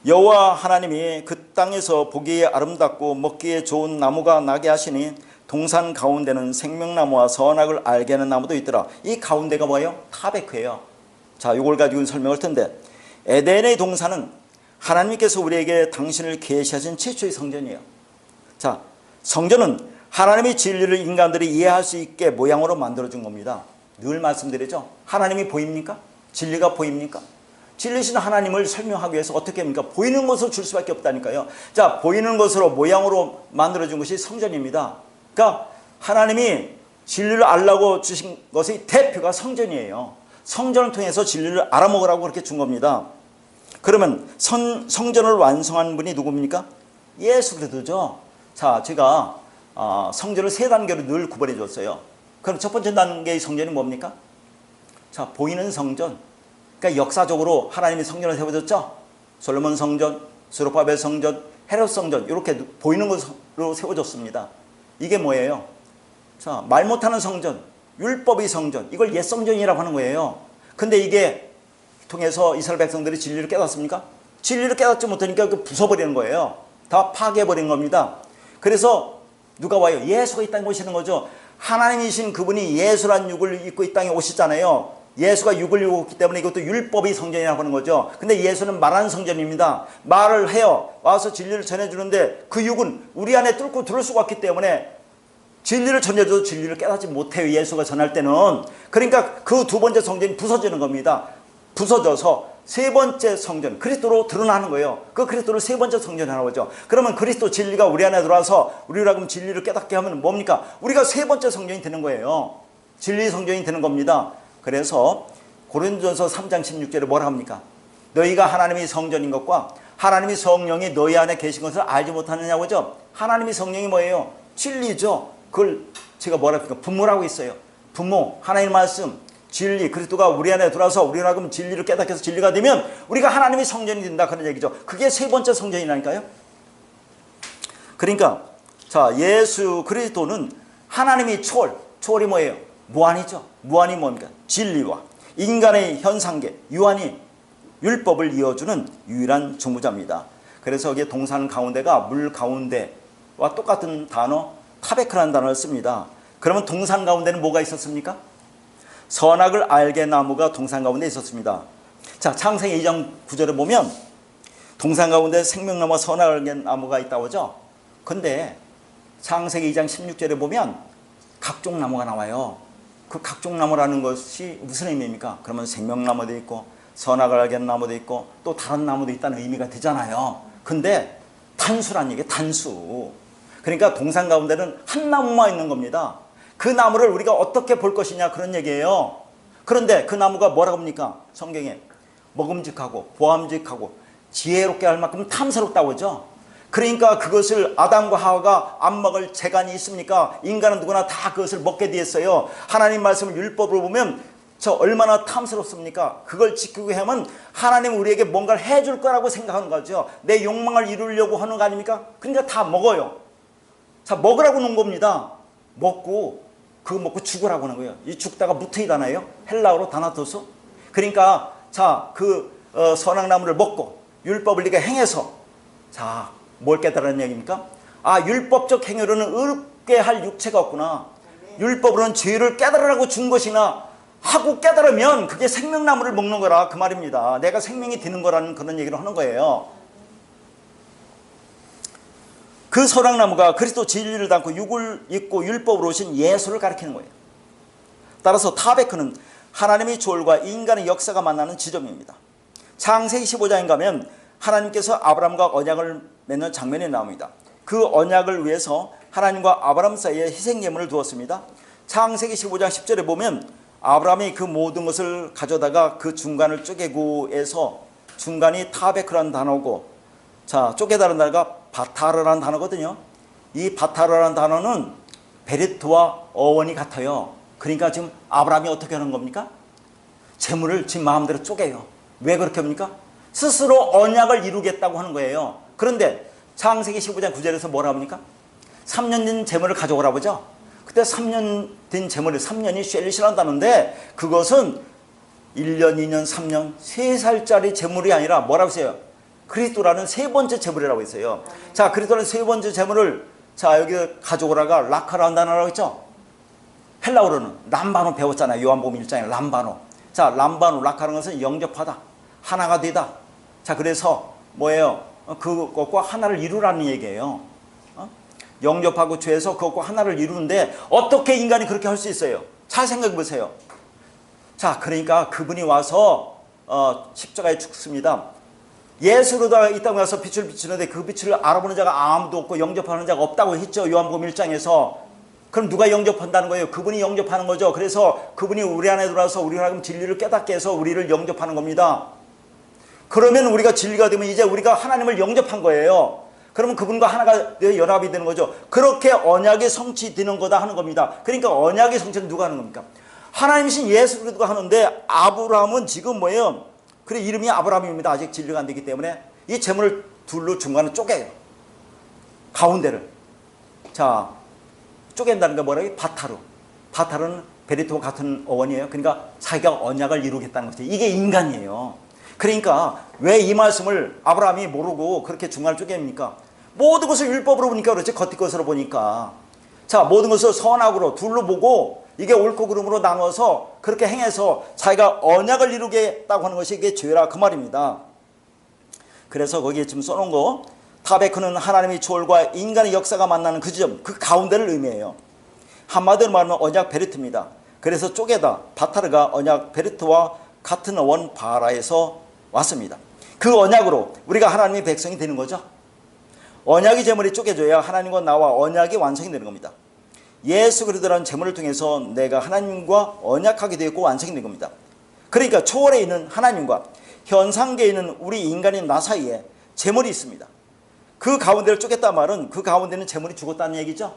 여호와 하나님이 그 땅에서 보기에 아름답고 먹기에 좋은 나무가 나게 하시니 동산 가운데는 생명나무와 선악을 알게 하는 나무도 있더라. 이 가운데가 뭐예요? 타베크예요. 자, 이걸 가지고 설명할 텐데 에덴의 동산은 하나님께서 우리에게 당신을 계시하신 최초의 성전이에요. 자, 성전은 하나님의 진리를 인간들이 이해할 수 있게 모양으로 만들어준 겁니다. 늘 말씀드리죠. 하나님이 보입니까? 진리가 보입니까? 진리신 하나님을 설명하기 위해서 어떻게 합니까? 보이는 것으로 줄 수밖에 없다니까요. 자, 보이는 것으로 모양으로 만들어준 것이 성전입니다. 그러니까 하나님이 진리를 알라고 주신 것의 대표가 성전이에요. 성전을 통해서 진리를 알아먹으라고 그렇게 준 겁니다. 그러면 성전을 완성한 분이 누굽니까? 예수 그리스도죠. 자, 제가 성전을 세 단계로 늘 구분해 줬어요. 그럼 첫 번째 단계의 성전이 뭡니까? 자, 보이는 성전. 그러니까 역사적으로 하나님이 성전을 세워줬죠. 솔로몬 성전, 스룹바벨 성전, 헤롯 성전 이렇게 보이는 것으로 세워졌습니다. 이게 뭐예요? 자, 말 못하는 성전, 율법의 성전, 이걸 옛 성전이라고 하는 거예요. 근데 이게 통해서 이스라엘 백성들이 진리를 깨닫습니까? 진리를 깨닫지 못하니까 부숴버리는 거예요. 다 파괴해버린 겁니다. 그래서 누가 와요? 예수가 이 땅에 오시는 거죠. 하나님이신 그분이 예수란 육을 입고 이 땅에 오시잖아요. 예수가 육을 입고 있기 때문에 이것도 율법의 성전이라고 하는 거죠. 근데 예수는 말하는 성전입니다. 말을 해요. 와서 진리를 전해주는데 그 육은 우리 안에 뚫고 들어올 수가 없기 때문에 진리를 전해줘도 진리를 깨닫지 못해요. 예수가 전할 때는. 그러니까 그 두 번째 성전이 부서지는 겁니다. 부서져서 세 번째 성전, 그리스도로 드러나는 거예요. 그 그리스도를 세 번째 성전이라고 하죠. 그러면 그리스도 진리가 우리 안에 들어와서 우리가 그럼 진리를 깨닫게 하면 뭡니까? 우리가 세 번째 성전이 되는 거예요. 진리 성전이 되는 겁니다. 그래서 고린도전서 3장 16절에 뭐라 합니까? 너희가 하나님의 성전인 것과 하나님의 성령이 너희 안에 계신 것을 알지 못하느냐고 하죠. 하나님의 성령이 뭐예요? 진리죠. 그걸 제가 뭐라 합니까? 분모라고 있어요. 분모, 하나님의 말씀, 진리, 그리스도가 우리 안에 들어와서 우리가 그럼 진리를 깨닫게 해서 진리가 되면 우리가 하나님의 성전이 된다 그런 얘기죠. 그게 세 번째 성전이라니까요. 그러니까 자, 예수 그리스도는 하나님의 초월이 뭐예요? 무한이죠. 무한이 뭡니까? 진리와 인간의 현상계, 유한이 율법을 이어주는 유일한 중보자입니다. 그래서 여기에 동산 가운데가 물 가운데와 똑같은 단어 타베크라는 단어를 씁니다. 그러면 동산 가운데는 뭐가 있었습니까? 선악을 알게 나무가 동산 가운데 있었습니다. 자, 창세기 2장 9절에 보면 동산 가운데 생명나무와 선악을 알게 나무가 있다고 하죠. 근데 창세기 2장 16절에 보면 각종 나무가 나와요. 그 각종 나무라는 것이 무슨 의미입니까? 그러면 생명나무도 있고 선악을 알게 하는 나무도 있고 또 다른 나무도 있다는 의미가 되잖아요. 근데 단수란 얘기예요. 단수. 그러니까 동산 가운데는 한 나무만 있는 겁니다. 그 나무를 우리가 어떻게 볼 것이냐 그런 얘기예요. 그런데 그 나무가 뭐라고 합니까? 성경에 먹음직하고 보암직하고 지혜롭게 할 만큼 탐스럽다고 하죠. 그러니까 그것을 아담과 하와가 안 먹을 재간이 있습니까? 인간은 누구나 다 그것을 먹게 되었어요. 하나님 말씀을 율법으로 보면 저 얼마나 탐스럽습니까? 그걸 지키고 하면 하나님 우리에게 뭔가를 해줄 거라고 생각하는 거죠. 내 욕망을 이루려고 하는 거 아닙니까? 그러니까 다 먹어요. 자, 먹으라고 놓은 겁니다. 먹고 그거 먹고 죽으라고 하는 거예요. 이 죽다가 무트이다나요? 헬라어로 다나토스. 그러니까 자, 선악나무를 먹고 율법을 네가 행해서 자, 뭘 깨달은 얘기입니까? 아, 율법적 행위로는 의롭게 할 육체가 없구나. 율법으로는 죄를 깨달으라고 준 것이나 하고 깨달으면 그게 생명나무를 먹는 거라 그 말입니다. 내가 생명이 되는 거라는 그런 얘기를 하는 거예요. 그 선악나무가 그리스도 진리를 담고 육을 입고 율법으로 오신 예수를 가리키는 거예요. 따라서 타베크는 하나님의 조울과 인간의 역사가 만나는 지점입니다. 창세기 15장에 가면 하나님께서 아브라함과 언약을 맺는 장면이 나옵니다. 그 언약을 위해서 하나님과 아브라함 사이에 희생제물을 두었습니다. 창세기 15장 10절에 보면 아브라함이 그 모든 것을 가져다가 그 중간을 쪼개고 해서 중간이 타베크라는 단어고 자, 쪼개다는 단어가 바타르라는 단어거든요. 이 바타르라는 단어는 베레트와 어원이 같아요. 그러니까 지금 아브라함이 어떻게 하는 겁니까? 재물을 지금 마음대로 쪼개요. 왜 그렇게 합니까? 스스로 언약을 이루겠다고 하는 거예요. 그런데 창세기 15장 9절에서 뭐라 합니까? 3년 된 재물을 가져오라고 하죠. 그때 3년 된 재물이 3년이 쉘리시란다는데 그것은 1년, 2년, 3년, 3살짜리 재물이 아니라 뭐라고 했어요? 그리스도라는 세 번째 재물이라고 했어요. 자, 그리스도라는 세 번째 재물을 자, 여기 가져오라가 라카라는 단어라고 했죠. 헬라어로는 람바노 배웠잖아요. 요한복음 1장에 람바노. 자, 람바노, 라카라는 것은 영접하다. 하나가 되다. 자, 그래서 뭐예요? 그것과 하나를 이루라는 얘기예요. 영접하고 죄에서 그것과 하나를 이루는데 어떻게 인간이 그렇게 할 수 있어요? 잘 생각해 보세요. 자, 그러니까 그분이 와서 십자가에 죽습니다. 예수로다가 이 땅에 와서 빛을 비추는데 그 빛을 알아보는 자가 아무도 없고 영접하는 자가 없다고 했죠. 요한복음 1장에서. 그럼 누가 영접한다는 거예요? 그분이 영접하는 거죠. 그래서 그분이 우리 안에 들어와서 우리가 진리를 깨닫게 해서 우리를 영접하는 겁니다. 그러면 우리가 진리가 되면 이제 우리가 하나님을 영접한 거예요. 그러면 그분과 하나가 연합이 되는 거죠. 그렇게 언약이 성취되는 거다 하는 겁니다. 그러니까 언약의 성취는 누가 하는 겁니까? 하나님이신 예수 그리스도가 하는데 아브라함은 지금 뭐예요? 그래 이름이 아브라함입니다. 아직 진리가 안 되기 때문에 이 재물을 둘로 중간에 쪼개요. 가운데를. 자, 쪼갠다는 게 뭐라고요? 바타르. 바타르는 베리토와 같은 어원이에요. 그러니까 자기가 언약을 이루겠다는 거죠. 이게 인간이에요. 그러니까 왜 이 말씀을 아브라함이 모르고 그렇게 중간을 쪼갭니까? 모든 것을 율법으로 보니까 그렇지 겉의 것으로 보니까. 자, 모든 것을 선악으로 둘로 보고 이게 옳고 그름으로 나눠서 그렇게 행해서 자기가 언약을 이루겠다고 하는 것이 이게 죄라 그 말입니다. 그래서 거기에 지금 써놓은 거 타베크는 하나님의 초월과 인간의 역사가 만나는 그 지점, 그 가운데를 의미해요. 한마디로 말하면 언약 베르트입니다. 그래서 쪼개다, 바타르가 언약 베르트와 같은 원 바라에서 왔습니다. 그 언약으로 우리가 하나님의 백성이 되는 거죠. 언약의 제물이 쪼개져야 하나님과 나와 언약이 완성이 되는 겁니다. 예수 그리스도라는 제물을 통해서 내가 하나님과 언약하게 되었고 완성이 된 겁니다. 그러니까 초월에 있는 하나님과 현상계에 있는 우리 인간인 나 사이에 제물이 있습니다. 그 가운데를 쪼갰단 말은 그 가운데는 제물이 죽었다는 얘기죠.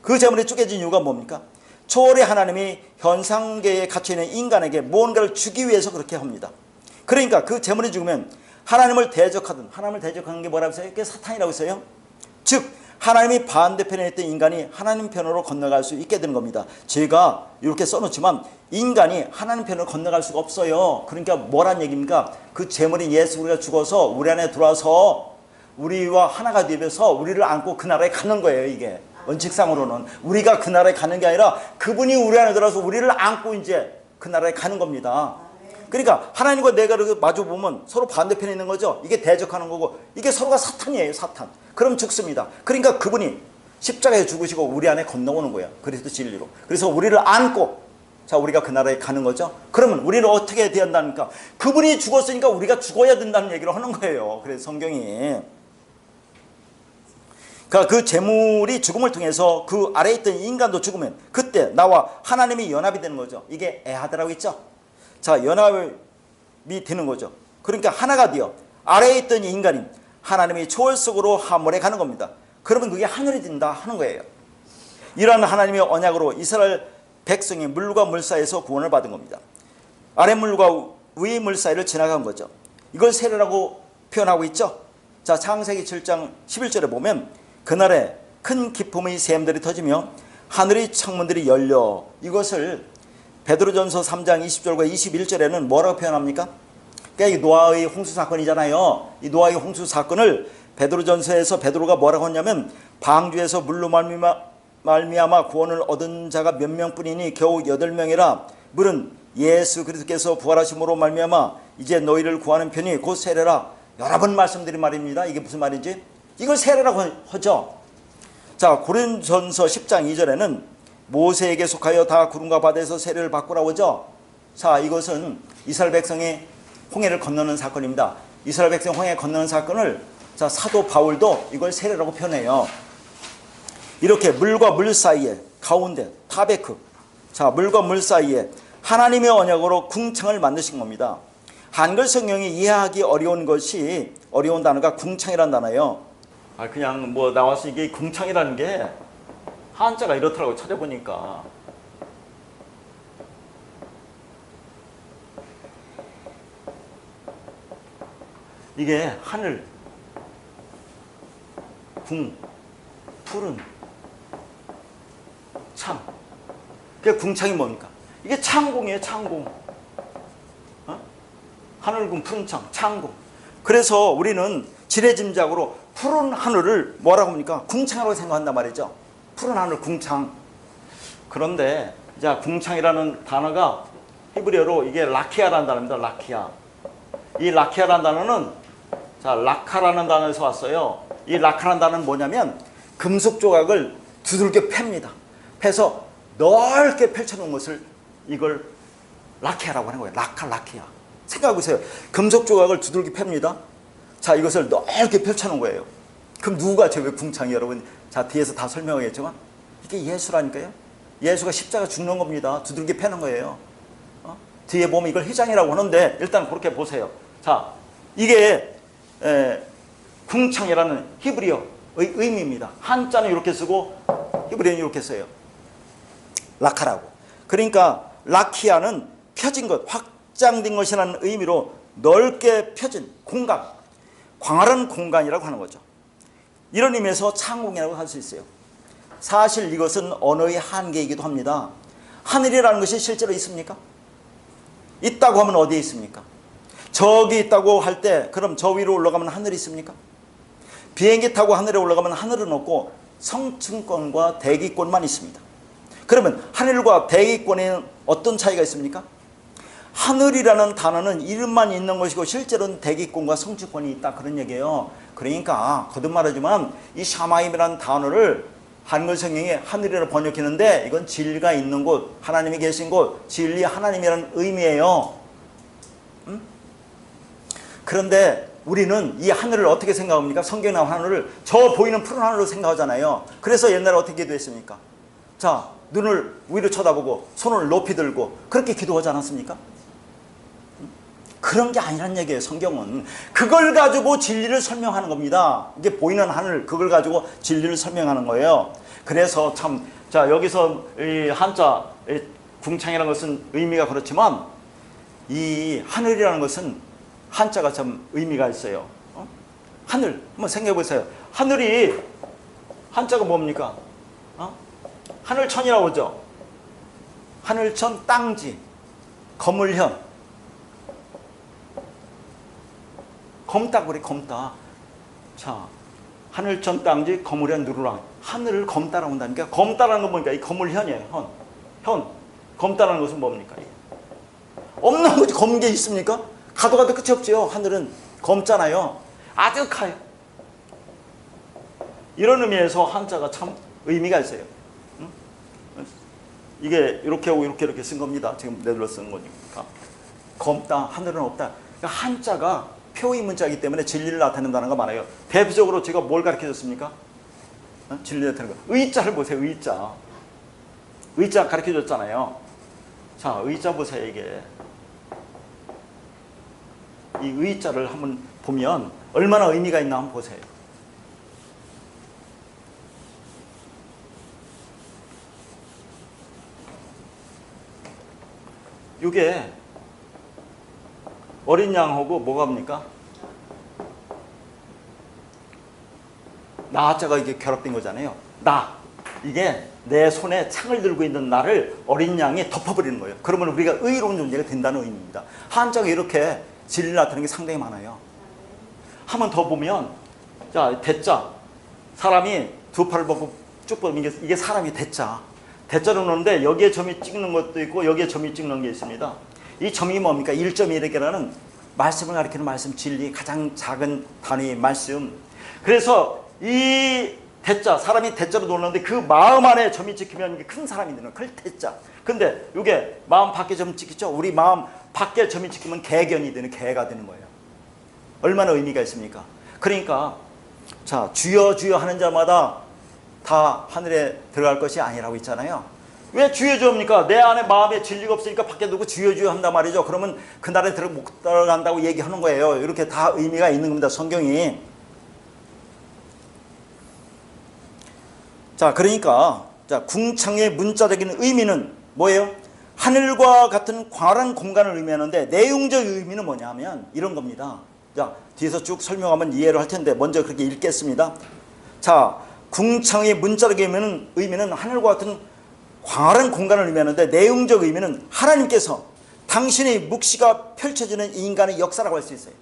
그 제물이 쪼개진 이유가 뭡니까? 초월의 하나님이 현상계에 갇혀있는 인간에게 무언가를 주기 위해서 그렇게 합니다. 그러니까 그 제물이 죽으면 하나님을 대적하든, 하나님을 대적하는 게 뭐라고 했어요? 그게 사탄이라고 했어요. 즉 하나님이 반대편에 있던 인간이 하나님 편으로 건너갈 수 있게 되는 겁니다. 제가 이렇게 써놓지만 인간이 하나님 편으로 건너갈 수가 없어요. 그러니까 뭐란 얘기입니까? 그 제물인 예수 우리가 죽어서 우리 안에 들어와서 우리와 하나가 되면서 우리를 안고 그 나라에 가는 거예요. 이게 원칙상으로는 우리가 그 나라에 가는 게 아니라 그분이 우리 안에 들어와서 우리를 안고 이제 그 나라에 가는 겁니다. 그러니까 하나님과 내가 이렇게 마주보면 서로 반대편에 있는 거죠. 이게 대적하는 거고 이게 서로가 사탄이에요. 사탄. 그럼 죽습니다. 그러니까 그분이 십자가에 죽으시고 우리 안에 건너오는 거예요. 그리스도 진리로. 그래서 우리를 안고 자 우리가 그 나라에 가는 거죠. 그러면 우리는 어떻게 해야 된다니까? 그분이 죽었으니까 우리가 죽어야 된다는 얘기를 하는 거예요. 그래서 성경이 그러니까 그 재물이 죽음을 통해서 그 아래에 있던 인간도 죽으면 그때 나와 하나님이 연합이 되는 거죠. 이게 에하드라고 있죠. 자, 연합이 되는 거죠. 그러니까 하나가 되어 아래에 있던 인간이 하나님이 초월 속으로 하늘에 가는 겁니다. 그러면 그게 하늘이 된다 하는 거예요. 이러한 하나님의 언약으로 이스라엘 백성이 물과 물 사이에서 구원을 받은 겁니다. 아랫물과 위의 물 사이를 지나간 거죠. 이걸 세례라고 표현하고 있죠. 자, 창세기 7장 11절에 보면 그날에 큰 기쁨의 샘들이 터지며 하늘의 창문들이 열려 이것을 베드로전서 3장 20절과 21절에는 뭐라고 표현합니까? 그러니까 이 노아의 홍수 사건이잖아요. 이 노아의 홍수 사건을 베드로전서에서 베드로가 뭐라고 했냐면 방주에서 물로 말미암아 구원을 얻은 자가 몇 명뿐이니 겨우 8명이라 물은 예수 그리스도께서 부활하심으로 말미암아 이제 너희를 구하는 편이 곧 세례라. 여러 번 말씀드린 말입니다. 이게 무슨 말인지 이걸 세례라고 하죠. 자, 고린전서 10장 2절에는 모세에게 속하여 다 구름과 바다에서 세례를 받고라고 하죠. 자, 이것은 이스라엘 백성이 홍해를 건너는 사건입니다. 이스라엘 백성 홍해 건너는 사건을 자, 사도 바울도 이걸 세례라고 표현해요. 이렇게 물과 물 사이에 가운데 타베크 자, 물과 물 사이에 하나님의 언약으로 궁창을 만드신 겁니다. 한글 성경이 이해하기 어려운 것이 어려운 단어가 궁창이라는 단어예요. 그냥 뭐 나와서 이게 궁창이라는 게 한자가 이렇더라고 찾아보니까. 이게 하늘, 궁, 푸른, 창. 그게 궁창이 뭡니까? 이게 창궁이에요, 창궁. 하늘궁, 푸른 창, 창궁. 그래서 우리는 지레짐작으로 푸른 하늘을 뭐라고 합니까? 궁창이라고 생각한단 말이죠. 푸른 하늘, 궁창. 그런데 자, 궁창이라는 단어가 히브리어로 이게 라키아라는 단어입니다. 라키아. 이 라키아라는 단어는 자, 라카라는 단어에서 왔어요. 이 라카라는 단어는 뭐냐면 금속 조각을 두들겨 팹니다. 패서 넓게 펼쳐놓은 것을 이걸 라키아라고 하는 거예요. 라키아. 생각해보세요. 금속 조각을 두들기 팹니다. 자, 이것을 넓게 펼쳐놓은 거예요. 그럼 누가 왜 궁창이 여러분? 자, 뒤에서 다 설명하겠지만 이게 예수라니까요. 예수가 십자가 죽는 겁니다. 두들기 패는 거예요. 뒤에 보면 이걸 휘장이라고 하는데 일단 그렇게 보세요. 자, 이게 궁창이라는 히브리어 의미입니다. 한자는 이렇게 쓰고 히브리어는 이렇게 써요. 라카라고. 그러니까 라키아는 펴진 것, 확장된 것이라는 의미로 넓게 펴진 공간, 광활한 공간이라고 하는 거죠. 이런 의미에서 창공이라고 할 수 있어요. 사실 이것은 언어의 한계이기도 합니다. 하늘이라는 것이 실제로 있습니까? 있다고 하면 어디에 있습니까? 저기 있다고 할 때 그럼 저 위로 올라가면 하늘이 있습니까? 비행기 타고 하늘에 올라가면 하늘은 없고 성층권과 대기권만 있습니다. 그러면 하늘과 대기권에는 어떤 차이가 있습니까? 하늘이라는 단어는 이름만 있는 것이고 실제로는 대기권과 성층권이 있다, 그런 얘기예요. 그러니까 거듭 말하지만 이 샤마임이라는 단어를 한글 성경에 하늘이라고 번역했는데 이건 진리가 있는 곳, 하나님이 계신 곳, 진리 하나님이라는 의미예요. 그런데 우리는 이 하늘을 어떻게 생각합니까? 성경에 나온 하늘을 저 보이는 푸른 하늘로 생각하잖아요. 그래서 옛날에 어떻게 기도했습니까? 자, 눈을 위로 쳐다보고 손을 높이 들고 그렇게 기도하지 않았습니까? 그런 게 아니란 얘기예요. 성경은 그걸 가지고 진리를 설명하는 겁니다. 이게 보이는 하늘, 그걸 가지고 진리를 설명하는 거예요. 그래서 참, 자, 여기서 이 한자 궁창이라는 것은 의미가 그렇지만 이 하늘이라는 것은 한자가 참 의미가 있어요. 하늘 한번 생각해 보세요. 하늘이 한자가 뭡니까? 하늘천이라고 하죠. 하늘천, 땅지, 거물현, 검다구리, 검다. 자, 하늘천, 땅지, 거물현, 누르랑. 하늘을 검다라고 한다니까. 검다라는 건 뭡니까? 이 거물현이에요. 현. 검다라는 것은 뭡니까? 없는 거지. 검은 게 있습니까? 가도 가도 끝이 없죠. 하늘은 검잖아요. 아득하요. 이런 의미에서 한자가 참 의미가 있어요. 이게 이렇게 하고 이렇게 쓴 겁니다. 지금 내들어 쓴 거니까. 검다, 하늘은 없다. 그러니까 한자가 표의 문자이기 때문에 진리를 나타낸다는 거 많아요. 대표적으로 제가 뭘 가르쳐줬습니까? 진리를 나타내는 거. 의자를 보세요. 의자. 의자 가르쳐줬잖아요. 자, 의자 보세요. 이게. 이 의자를 한번 보면 얼마나 의미가 있나 한번 보세요. 이게 어린 양하고 뭐가 합니까? 나자가 이게 결합된 거잖아요. 나. 이게 내 손에 창을 들고 있는 나를 어린 양이 덮어버리는 거예요. 그러면 우리가 의로운 존재가 된다는 의미입니다. 한자가 이렇게 진리를 나타내는 게 상당히 많아요. 한 번 더 보면, 자, 대자. 사람이 두 팔을 벗고 쭉 뻗으면 이게 사람이 대자. 대자로 놓는데 여기에 점이 찍는 것도 있고 여기에 점이 찍는 게 있습니다. 이 점이 뭡니까? 1.1이라는 말씀을 가리키는 말씀, 진리, 가장 작은 단위 말씀. 그래서 이 대자, 사람이 대자로 놓는데 그 마음 안에 점이 찍히면 이게 큰 사람이 되는 그걸 대자. 근데 이게 마음 밖에 점 찍히죠? 우리 마음 밖에 점이 찍히면 개견이 되는, 개가 되는 거예요. 얼마나 의미가 있습니까? 그러니까 자, 주여 주여 하는 자마다 다 하늘에 들어갈 것이 아니라고 있잖아요. 왜 주여 주여입니까? 내 안에 마음에 진리가 없으니까 밖에 두고 주여 주여 한단 말이죠. 그러면 그날에 못 들어간다고 얘기하는 거예요. 이렇게 다 의미가 있는 겁니다. 성경이. 자, 그러니까 자, 궁창의 문자적인 의미는 뭐예요? 하늘과 같은 광활한 공간을 의미하는데 내용적 의미는 뭐냐면 이런 겁니다. 자, 뒤에서 쭉 설명하면 이해를 할 텐데 먼저 그렇게 읽겠습니다. 자, 궁창의 문자적 의미는 하늘과 같은 광활한 공간을 의미하는데 내용적 의미는 하나님께서 당신의 묵시가 펼쳐지는 인간의 역사라고 할 수 있어요.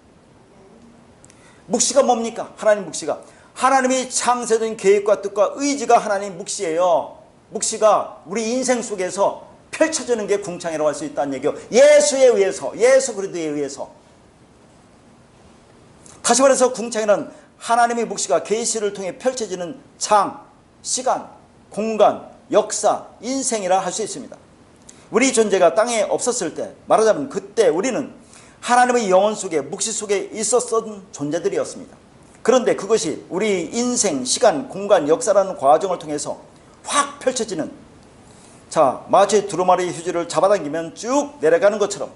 묵시가 뭡니까? 하나님 묵시가. 하나님의 창세적인 계획과 뜻과 의지가 하나님 묵시예요. 묵시가 우리 인생 속에서 펼쳐지는 게 궁창이라고 할 수 있다는 얘기예요. 예수에 의해서, 예수 그리스도에 의해서. 다시 말해서 궁창이란 하나님의 묵시가 계시를 통해 펼쳐지는 장, 시간, 공간, 역사, 인생이라 할 수 있습니다. 우리 존재가 땅에 없었을 때, 말하자면 그때 우리는 하나님의 영혼 속에, 묵시 속에 있었던 존재들이었습니다. 그런데 그것이 우리 인생, 시간, 공간, 역사라는 과정을 통해서 확 펼쳐지는, 자, 마치 두루마리 휴지를 잡아당기면 쭉 내려가는 것처럼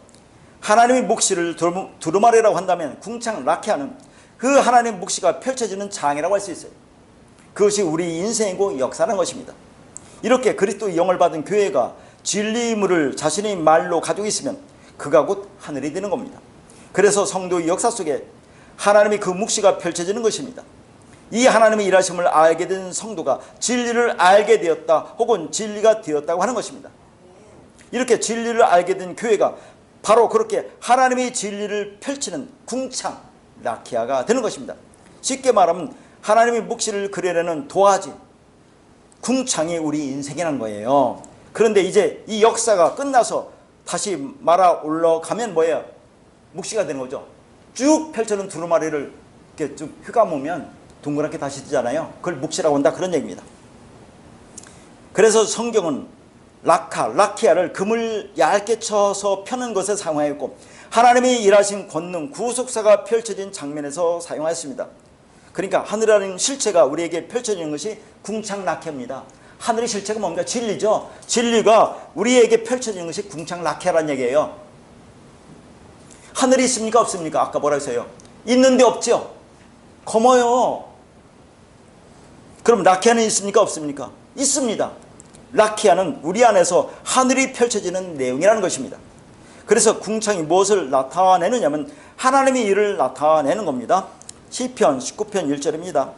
하나님의 묵시를 두루마리라고 한다면 궁창 라케아는 그 하나님의 묵시가 펼쳐지는 장이라고 할 수 있어요. 그것이 우리 인생이고 역사라는 것입니다. 이렇게 그리스도의 영을 받은 교회가 진리의 물을 자신의 말로 가지고 있으면 그가 곧 하늘이 되는 겁니다. 그래서 성도의 역사 속에 하나님의 그 묵시가 펼쳐지는 것입니다. 이 하나님의 일하심을 알게 된 성도가 진리를 알게 되었다, 혹은 진리가 되었다고 하는 것입니다. 이렇게 진리를 알게 된 교회가 바로 그렇게 하나님의 진리를 펼치는 궁창 라키아가 되는 것입니다. 쉽게 말하면 하나님의 묵시를 그려내는 도화지, 궁창이 우리 인생이라는 거예요. 그런데 이제 이 역사가 끝나서 다시 말아 올라가면 뭐예요? 묵시가 되는 거죠. 쭉 펼쳐놓은 두루마리를 이렇게 좀 휘감으면 동그랗게 다시 뜨잖아요. 그걸 묵시라고 한다, 그런 얘기입니다. 그래서 성경은 라키아를 금을 얇게 쳐서 펴는 것에 사용하였고, 하나님의 일하신 권능, 구속사가 펼쳐진 장면에서 사용하였습니다. 그러니까 하늘이라는 실체가 우리에게 펼쳐지는 것이 궁창 라키아입니다. 하늘의 실체가 뭡니까? 진리죠. 진리가 우리에게 펼쳐지는 것이 궁창 라키아라는 얘기예요. 하늘이 있습니까? 없습니까? 아까 뭐라 했어요? 있는데 없죠? 검어요. 그럼 라키아는 있습니까? 없습니까? 있습니다. 라키아는 우리 안에서 하늘이 펼쳐지는 내용이라는 것입니다. 그래서 궁창이 무엇을 나타내느냐면 하나님의 일을 나타내는 겁니다. 시편 19편 1절입니다.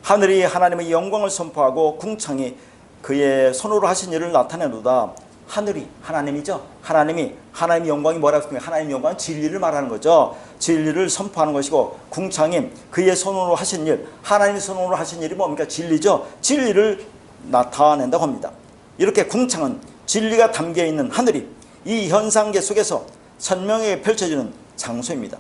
하늘이 하나님의 영광을 선포하고 궁창이 그의 손으로 하신 일을 나타내노다. 하늘이 하나님이죠. 하나님의 영광이 뭐라고 했습니까? 하나님의 영광은 진리를 말하는 거죠. 진리를 선포하는 것이고, 궁창이 그의 손으로 하신 일, 하나님의 손으로 하신 일이 뭡니까? 진리죠. 진리를 나타낸다고 합니다. 이렇게 궁창은 진리가 담겨있는 하늘이 이 현상계 속에서 선명하게 펼쳐지는 장소입니다.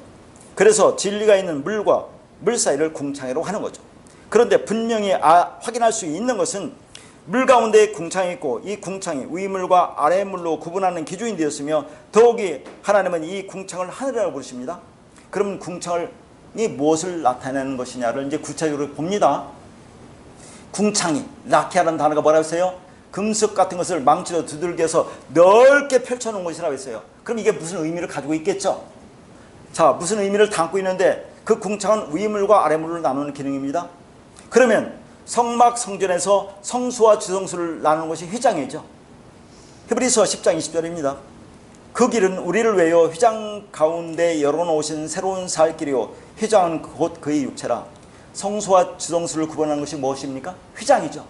그래서 진리가 있는 물과 물 사이를 궁창이라고 하는 거죠. 그런데 분명히 확인할 수 있는 것은 물 가운데 궁창이 있고, 이 궁창이 위물과 아래물로 구분하는 기준이 되었으며, 더욱이 하나님은 이 궁창을 하늘이라고 부르십니다. 그럼 궁창이 무엇을 나타내는 것이냐를 이제 구체적으로 봅니다. 궁창이, 라키아라는 단어가 뭐라고 했어요? 금속 같은 것을 망치로 두들겨서 넓게 펼쳐놓은 것이라고 했어요. 그럼 이게 무슨 의미를 가지고 있겠죠? 자, 무슨 의미를 담고 있는데, 그 궁창은 위물과 아래물로 나누는 기능입니다. 그러면 성막 성전에서 성수와 지성수를 나누는 것이 휘장이죠. 히브리서 10장 20절입니다. 그 길은 우리를 위하여 휘장 가운데 열어놓으신 새로운 살 길이요 휘장은 곧 그의 육체라. 성수와 지성수를 구분하는 것이 무엇입니까? 휘장이죠.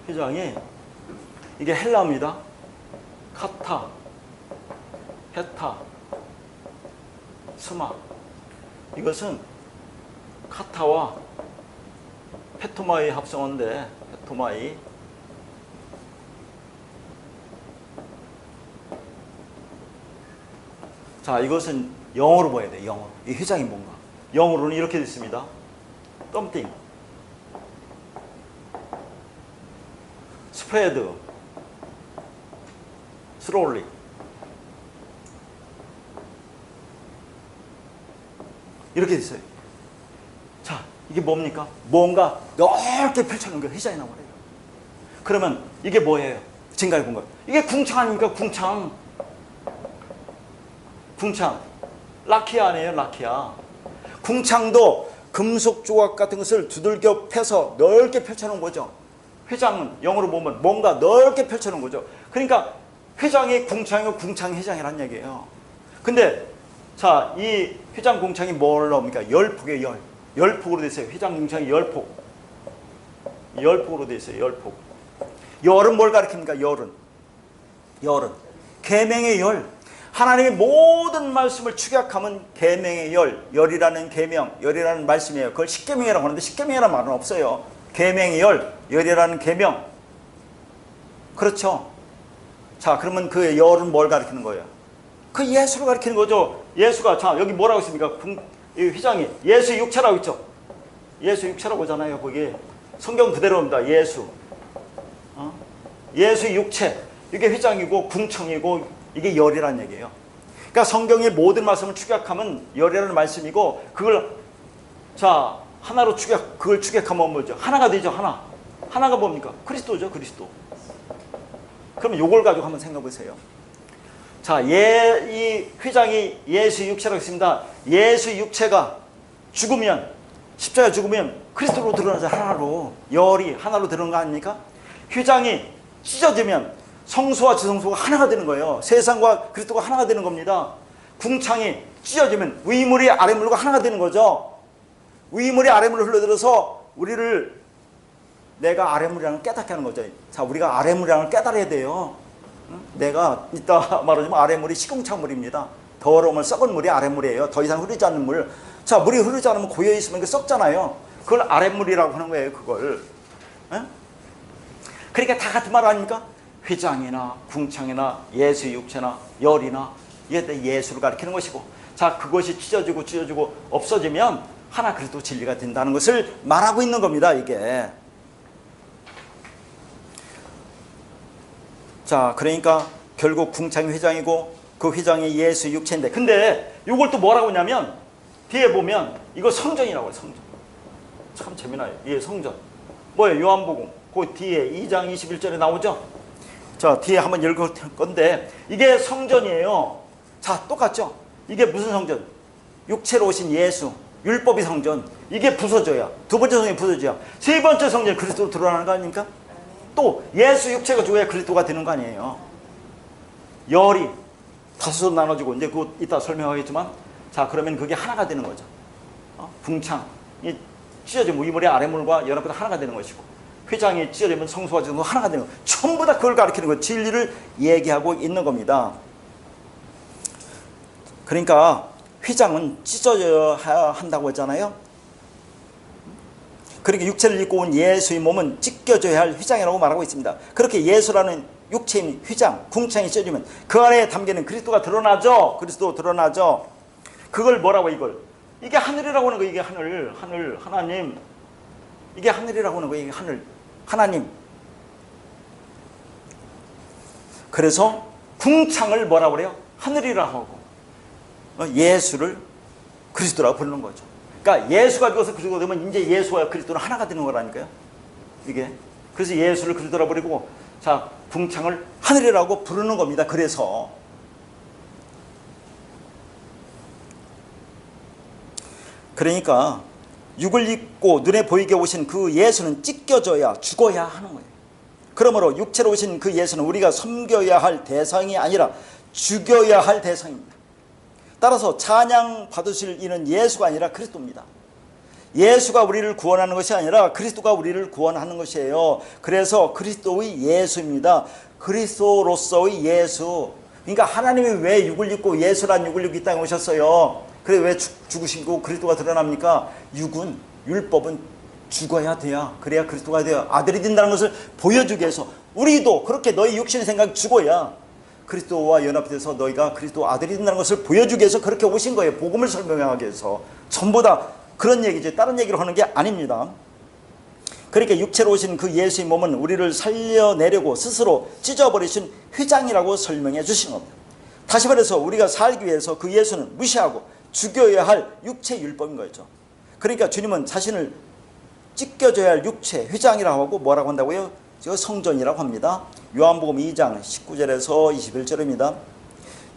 휘장이 이게 헬라어입니다. 카타, 헤타, 스마. 이것은 카타와 페토마의 합성어인데, 페토마이. 자, 이것은 영어로 봐야 돼요. 영어로. 이 휘장이 뭔가. 영어로는 이렇게 되어 있습니다. 덤띵, 스프레드, 슬로울리. 이렇게 되어 있어요. 자, 이게 뭡니까? 뭔가 넓게 펼쳐놓은 게 휘장이라고 그래요. 그러면 이게 뭐예요? 지금까지 본 거. 이게 궁창 아닙니까? 궁창. 궁창. 라키아 아니에요? 라키아. 궁창도 금속 조각 같은 것을 두들겨 패서 넓게 펼쳐놓은 거죠. 휘장은 영어로 보면 뭔가 넓게 펼쳐놓은 거죠. 그러니까 휘장이 궁창이고 궁창이 휘장이란 얘기예요. 근데 자, 이 휘장 궁창이 뭘 넣습니까? 열폭이에요. 열폭으로 되어 있어요. 휘장 궁창이 열폭. 열폭으로 되어 있어요. 열폭. 열은 뭘 가리킵니까? 열은 계명의 열. 하나님의 모든 말씀을 축약하면 계명의 열이라는 계명, 열이라는 말씀이에요. 그걸 십계명이라고 하는데 십계명이라는 말은 없어요. 계명의 열이라는 계명. 그렇죠. 자, 그러면 그 열은 뭘 가리키는 거예요? 그 예수를 가리키는 거죠. 예수가, 자, 여기 뭐라고 있습니까? 이 휘장이 예수의 육체라고 있죠. 예수 육체라고 하잖아요. 거기 성경 그대로입니다. 예수. 예수의 육체, 이게 휘장이고 궁창이고 이게 열이라는 얘기예요. 그러니까 성경의 모든 말씀을 축약하면 열이라는 말씀이고, 그걸 자 하나로 그걸 축약하면 뭐죠? 하나가 되죠. 하나가 뭡니까? 그리스도죠. 그리스도. 그러면 요걸 가지고 한번 생각해 보세요. 자, 이 휘장이 예수의 육체라고 했습니다. 예수의 육체가 죽으면, 십자가 죽으면 그리스도로 드러나죠. 하나로. 열이 하나로 드러나는 거 아닙니까? 휘장이 찢어지면 성소와 지성소가 하나가 되는 거예요. 세상과 그리스도가 하나가 되는 겁니다. 궁창이 찢어지면 위물이 아래물과 하나가 되는 거죠. 위물이 아래물로 흘러들어서 우리를, 내가 아래물이라는 걸 깨닫게 하는 거죠. 자, 우리가 아래물이라는 걸 깨달아야 돼요. 내가 이따 말하자면 아래물이 시궁창물입니다. 더러움을 썩은 물이 아래물이에요. 더 이상 흐르지 않는 물. 자, 물이 흐르지 않으면 고여있으면 썩잖아요. 그걸 아래물이라고 하는 거예요. 그걸. 에? 그러니까 다 같은 말 아닙니까? 휘장이나 궁창이나 예수의 육체나 열이나 이게 예수를 가리키는 것이고, 자, 그것이 찢어지고 없어지면 하나 그리스도 진리가 된다는 것을 말하고 있는 겁니다. 이게. 자, 그러니까 결국 궁창이 휘장이고 그 휘장이 예수의 육체인데, 근데 이걸 또 뭐라고 하냐면 뒤에 보면 이거 성전이라고 해요. 성전. 참 재미나요. 이게 성전. 뭐예요? 요한복음 그 뒤에 2장 21절에 나오죠. 자, 뒤에 한번 읽을 건데 이게 성전이에요. 자, 똑같죠? 이게 무슨 성전? 육체로 오신 예수, 율법이 성전. 이게 부서져야, 두 번째 성전이 부서져야 세 번째 성전이 그리스도로 드러나는 거 아닙니까? 또 예수 육체가 죽어야 그리스도가 되는 거 아니에요. 열이 다섯으로 나눠지고, 이제 그거 이따 설명하겠지만, 자, 그러면 그게 하나가 되는 거죠. 궁창, 이 찢어지면 위물의 아래물과 연합보다 하나가 되는 것이고, 휘장이 찢어지면 성소와 지성소 하나가 되는 거. 전부 다 그걸 가리키는 거, 진리를 얘기하고 있는 겁니다. 그러니까 휘장은 찢어져야 한다고 했잖아요. 그렇게 육체를 입고 온 예수의 몸은 찢겨져야 할 휘장이라고 말하고 있습니다. 그렇게 예수라는 육체인 휘장, 궁창이 찢어지면 그 안에 담기는 그리스도가 드러나죠. 그리스도 드러나죠. 그걸 뭐라고, 이걸, 이게 하늘이라고 하는 거예요. 이게 하늘, 하나님. 이게 하늘이라고 하는 거예요. 이게 하늘, 하나님. 그래서 궁창을 뭐라고 그래요? 하늘이라고 하고 예수를 그리스도라고 부르는 거죠. 그러니까 예수가 죽어서 그리스도가 되면 이제 예수와 그리스도는 하나가 되는 거라니까요. 이게. 그래서 예수를 그리스도라고 부르고, 자, 궁창을 하늘이라고 부르는 겁니다. 그래서 그러니까 육을 입고 눈에 보이게 오신 그 예수는 찢겨져야, 죽어야 하는 거예요. 그러므로 육체로 오신 그 예수는 우리가 섬겨야 할 대상이 아니라 죽여야 할 대상입니다. 따라서 찬양 받으실 이는 예수가 아니라 그리스도입니다. 예수가 우리를 구원하는 것이 아니라 그리스도가 우리를 구원하는 것이에요. 그래서 그리스도의 예수입니다. 그리스도로서의 예수. 그러니까 하나님이 왜 육을 입고, 예수란 육을 입고 이 땅에 오셨어요? 그래, 왜 죽으시고 그리스도가 드러납니까? 육은, 율법은 죽어야 돼야, 그래야 그리스도가 돼야 아들이 된다는 것을 보여주기 위해서, 우리도 그렇게 너희 육신의 생각이 죽어야 그리스도와 연합돼서 너희가 그리스도 아들이 된다는 것을 보여주기 위해서 그렇게 오신 거예요. 복음을 설명하기 위해서. 전부 다 그런 얘기지, 다른 얘기를 하는 게 아닙니다. 그러니까 육체로 오신 그 예수의 몸은 우리를 살려내려고 스스로 찢어버리신 휘장이라고 설명해 주신 겁니다. 다시 말해서 우리가 살기 위해서 그 예수는 무시하고 죽여야 할 육체 율법인 거죠. 그러니까 주님은 자신을 찢겨져야 할 육체, 휘장이라고 하고 뭐라고 한다고요? 저 성전이라고 합니다. 요한복음 2장 19절에서 21절입니다.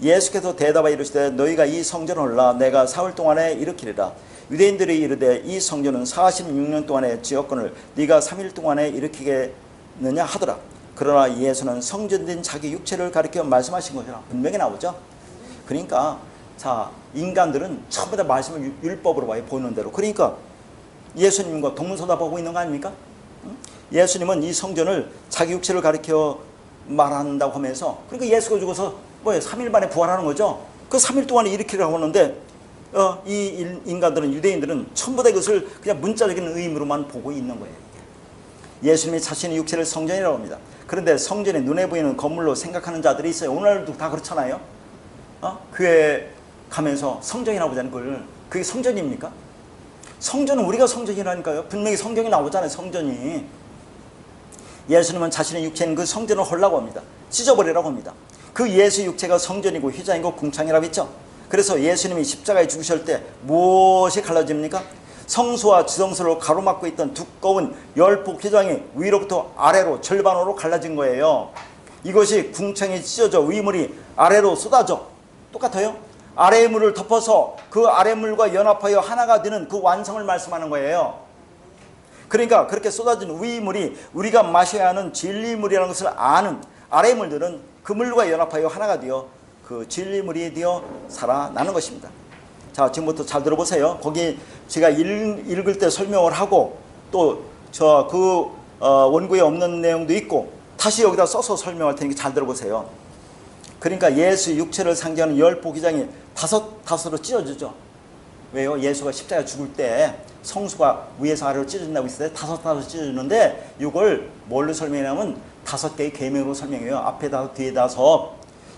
예수께서 대답하여 이르시되 너희가 이 성전을 올라 내가 사흘 동안에 일으키리라. 유대인들이 이르되 이 성전은 46년 동안의 지었건을 네가 3일 동안에 일으키겠느냐 하더라. 그러나 예수는 성전된 자기 육체를 가리켜 말씀하신 것이라 분명히 나오죠. 그러니까 자, 인간들은 전부 다 말씀을 율법으로 봐요. 보이는 대로. 그러니까 예수님과 동문서답하고 있는 거 아닙니까? 예수님은 이 성전을 자기 육체를 가리켜 말한다고 하면서, 그러니까 예수가 죽어서 뭐예요? 3일 만에 부활하는 거죠. 그 3일 동안에 일으키라고 하는데 이 인간들은, 유대인들은 전부 다 이것을 그냥 문자적인 의미로만 보고 있는 거예요. 예수님이 자신의 육체를 성전이라고 합니다. 그런데 성전에 눈에 보이는 건물로 생각하는 자들이 있어요. 오늘도 다 그렇잖아요. 교회 가면서 성전이라고 하자는 걸, 그게 성전입니까? 성전은 우리가 성전이라니까요. 분명히 성경이 나오잖아요. 성전이. 예수님은 자신의 육체인 그 성전을 헐라고 합니다. 찢어버리라고 합니다. 그 예수 육체가 성전이고 휘장이고 궁창이라고 했죠. 그래서 예수님이 십자가에 죽으실 때 무엇이 갈라집니까? 성소와 지성소를 가로막고 있던 두꺼운 열폭 휘장이 위로부터 아래로 절반으로 갈라진 거예요. 이것이 궁창이 찢어져 위물이 아래로 쏟아져. 똑같아요. 아래의 물을 덮어서 그 아래 물과 연합하여 하나가 되는 그 완성을 말씀하는 거예요. 그러니까 그렇게 쏟아진 위물이 우리가 마셔야 하는 진리물이라는 것을 아는 아래의 물들은 그 물과 연합하여 하나가 되어 그 진리물이 되어 살아나는 것입니다. 자, 지금부터 잘 들어보세요. 거기 제가 읽을 때 설명을 하고 또 저 그 원고에 없는 내용도 있고 다시 여기다 써서 설명할 테니까 잘 들어보세요. 그러니까 예수 육체를 상징하는 열폭 휘장이 다섯으로 찢어지죠. 왜요? 예수가 십자가에 죽을 때 성수가 위에서 아래로 찢어진다고 했을 때 다섯 찢어지는데 이걸 뭘로 설명하냐면 5개의 계명으로 설명해요. 앞에 5, 뒤에 5.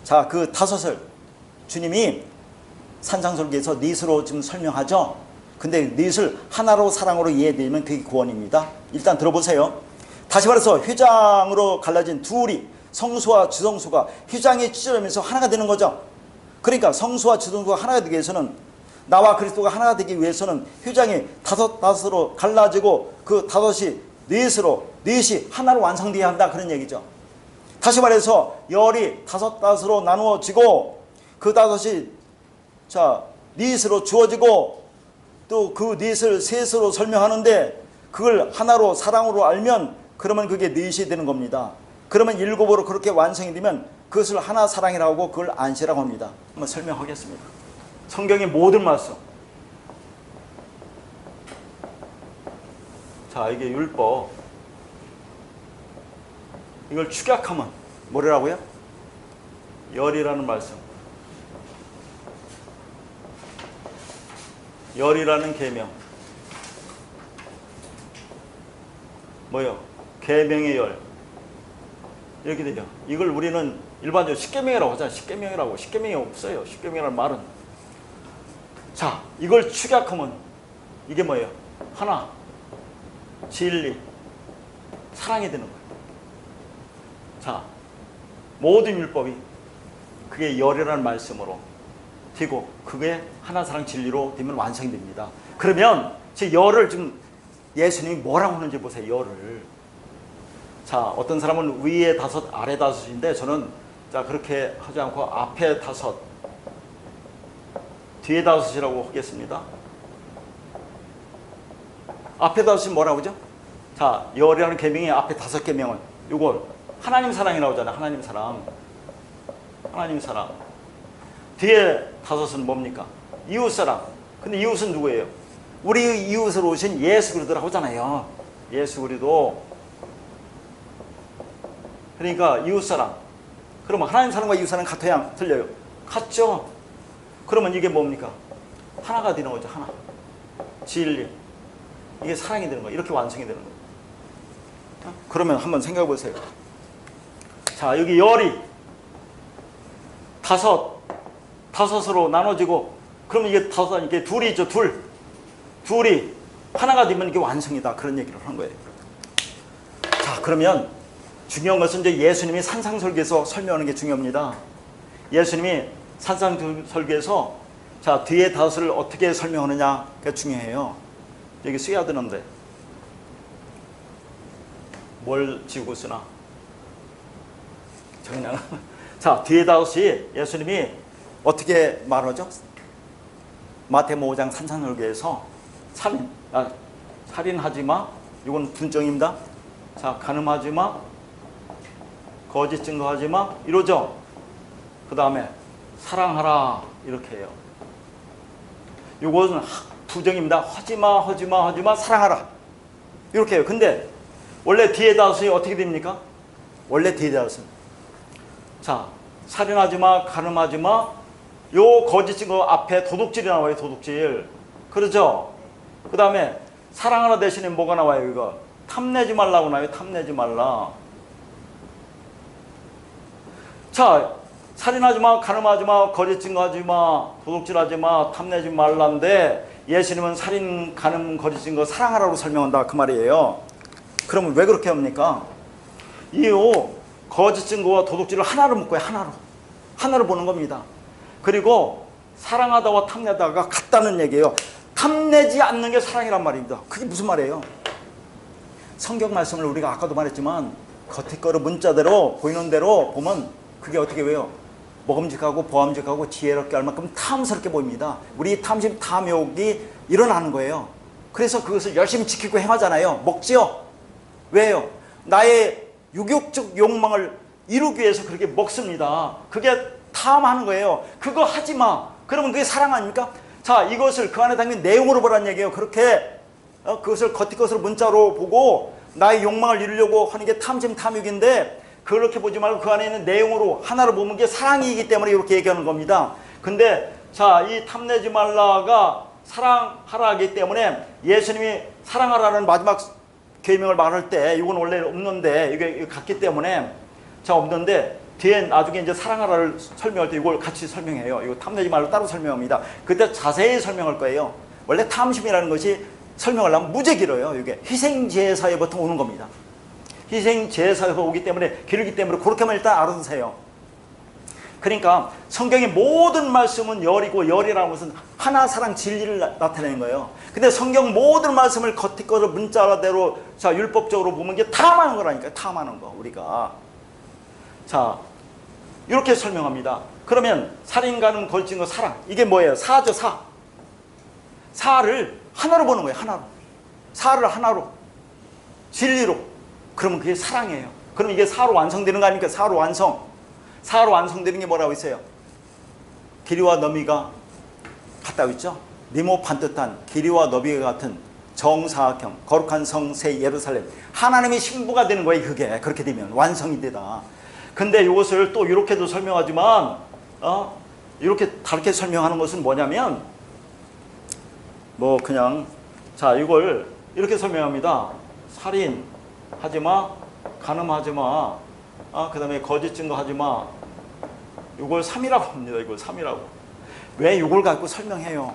자, 그 5을 주님이 산상설계에서 넷으로 지금 설명하죠. 근데 넷을 하나로 사랑으로 이해되면 그게 구원입니다. 일단 들어보세요. 다시 말해서 휘장으로 갈라진 둘이 성수와 지성수가 휘장이 찢어지면서 하나가 되는 거죠. 그러니까 성수와 지성수가 하나가 되기 위해서는 나와 그리스도가 하나가 되기 위해서는 휘장이 5으로 갈라지고 그 5이 넷이 하나로 완성되어야 한다, 그런 얘기죠. 다시 말해서 열이 5으로 나누어지고 그 5이 넷으로 주어지고 또 그 넷을 셋으로 설명하는데 그걸 하나로 사랑으로 알면 그러면 그게 넷이 되는 겁니다. 그러면 7으로 그렇게 완성이 되면 그것을 하나 사랑이라고 하고 그걸 안시라고 합니다. 한번 설명하겠습니다. 성경의 모든 말씀. 자, 이게 율법. 이걸 축약하면 뭐라고요? 열이라는 말씀. 열이라는 계명. 뭐요? 계명의 열. 이렇게 되죠. 이걸 우리는 일반적으로 십계명이라고 하잖아요. 십계명이라고. 십계명이 없어요. 십계명이라는 말은. 자, 이걸 축약하면 이게 뭐예요? 하나, 진리, 사랑이 되는 거예요. 자, 모든 율법이 그게 열이라는 말씀으로 되고 그게 하나, 사랑, 진리로 되면 완성이 됩니다. 그러면 제 열을 지금 예수님이 뭐라고 하는지 보세요. 열을. 자, 어떤 사람은 위에 5, 아래 5인데 저는 자 그렇게 하지 않고 앞에 5, 뒤에 5이라고 하겠습니다. 앞에 5이 뭐라고 하죠? 자, 열이라는 계명이 앞에 5계명은 이걸 하나님 사랑이라고 하잖아요. 하나님 사랑. 하나님 사랑. 뒤에 5은 뭡니까? 이웃 사랑. 근데 이웃은 누구예요? 우리 이웃으로 오신 예수 그리스도라고 하잖아요. 예수 그리스도. 그러니까 이웃 사랑. 그러면 하나님 사랑과 이웃 사랑 같아야 틀려요? 같죠? 그러면 이게 뭡니까? 하나가 되는 거죠. 하나. 진리. 이게 사랑이 되는 거예요. 이렇게 완성이 되는 거예요. 그러면 한번 생각해 보세요. 자, 여기 열이 5으로 나눠지고 그러면 이게 5, 이게 둘이 있죠. 둘이 하나가 되면 이게 완성이다. 그런 얘기를 하는 거예요. 자, 그러면 중요한 것은 이제 예수님이 산상설계에서 설명하는 게 중요합니다. 예수님이 산상설계에서 자, 뒤에 5을 어떻게 설명하느냐가 중요해요. 여기 써야 되는데 뭘 지우고 쓰나? 그냥 자, 뒤에 5이 예수님이 어떻게 말하죠? 마태복음 5장 산상설계에서 살인하지 마. 이건 분정입니다. 자, 간음하지 마. 거짓 증거하지 마. 이러죠. 그 다음에 사랑하라. 이렇게 해요. 이것은 부정입니다. 하지마, 사랑하라. 이렇게 해요. 근데 원래 뒤에 5이 어떻게 됩니까? 원래 뒤에 5은 자, 살인하지 마, 간음하지 마. 요 거짓 증거 앞에 도둑질이 나와요. 도둑질. 그러죠? 그 다음에 사랑하라 대신에 뭐가 나와요? 이거 탐내지 말라고 나와요. 탐내지 말라. 자, 살인하지 마, 간음하지 마, 거짓 증거하지 마, 도둑질하지 마, 탐내지 말라인데 예수님은 살인, 간음, 거짓 증거 사랑하라고 설명한다 그 말이에요. 그러면 왜 그렇게 합니까? 이 거짓 증거와 도둑질을 하나로 묶어요. 하나로 보는 겁니다. 그리고 사랑하다와 탐내다가 같다는 얘기예요. 탐내지 않는 게 사랑이란 말입니다. 그게 무슨 말이에요? 성경 말씀을 우리가 아까도 말했지만 겉에 거로 문자대로 보이는 대로 보면 그게 어떻게 왜요? 먹음직하고 보암직하고 지혜롭게 할 만큼 탐스럽게 보입니다. 우리 탐심 탐욕이 일어나는 거예요. 그래서 그것을 열심히 지키고 행하잖아요. 먹지요? 왜요? 나의 육욕적 욕망을 이루기 위해서 그렇게 먹습니다. 그게 탐하는 거예요. 그거 하지 마. 그러면 그게 사랑 아닙니까? 자, 이것을 그 안에 담긴 내용으로 보라는 얘기예요. 그렇게 그것을 겉의 것으로 문자로 보고 나의 욕망을 이루려고 하는 게 탐심 탐욕인데 그렇게 보지 말고 그 안에 있는 내용으로 하나로 보는 게 사랑이기 때문에 이렇게 얘기하는 겁니다. 근데 자, 이 탐내지 말라가 사랑하라 하기 때문에 예수님이 사랑하라는 마지막 계명을 말할 때 이건 원래 없는데 이게 같기 때문에 자 없는데 뒤에 나중에 이제 사랑하라를 설명할 때 이걸 같이 설명해요. 이거 탐내지 말로 따로 설명합니다. 그때 자세히 설명할 거예요. 원래 탐심이라는 것이 설명을 하면 무지 길어요. 이게 희생제사에부터 오는 겁니다. 희생제사에서 오기 때문에 길기 때문에 그렇게만 일단 알아두세요. 그러니까 성경의 모든 말씀은 열이고 열이라는 것은 하나 사랑 진리를 나타내는 거예요. 근데 성경 모든 말씀을 겉에 거로 문자대로 자 율법적으로 보면 이게 탐하는 거라니까요. 탐하는 거 우리가. 자 이렇게 설명합니다. 그러면 살인, 간음, 거짓 증거, 사랑 이게 뭐예요? 사죠. 사를 하나로 보는 거예요. 하나로. 사를 하나로. 진리로. 그러면 그게 사랑이에요. 그럼 이게 사로 완성되는 거 아닙니까? 사로 완성. 사로 완성되는 게 뭐라고 있어요? 길이와 너비가 같다고 있죠? 네모 반듯한 길이와 너비가 같은 정사각형 거룩한 성새 예루살렘. 하나님의 신부가 되는 거예요. 그게 그렇게 되면 완성이 되다. 근데 이것을 또 이렇게도 설명하지만 이렇게 다르게 설명하는 것은 뭐냐면 뭐 그냥 자 이걸 이렇게 설명합니다. 살인 하지마, 간음하지마, 그 다음에 거짓 증거 하지마. 이걸 3이라고 합니다. 이걸 3이라고. 왜 이걸 갖고 설명해요?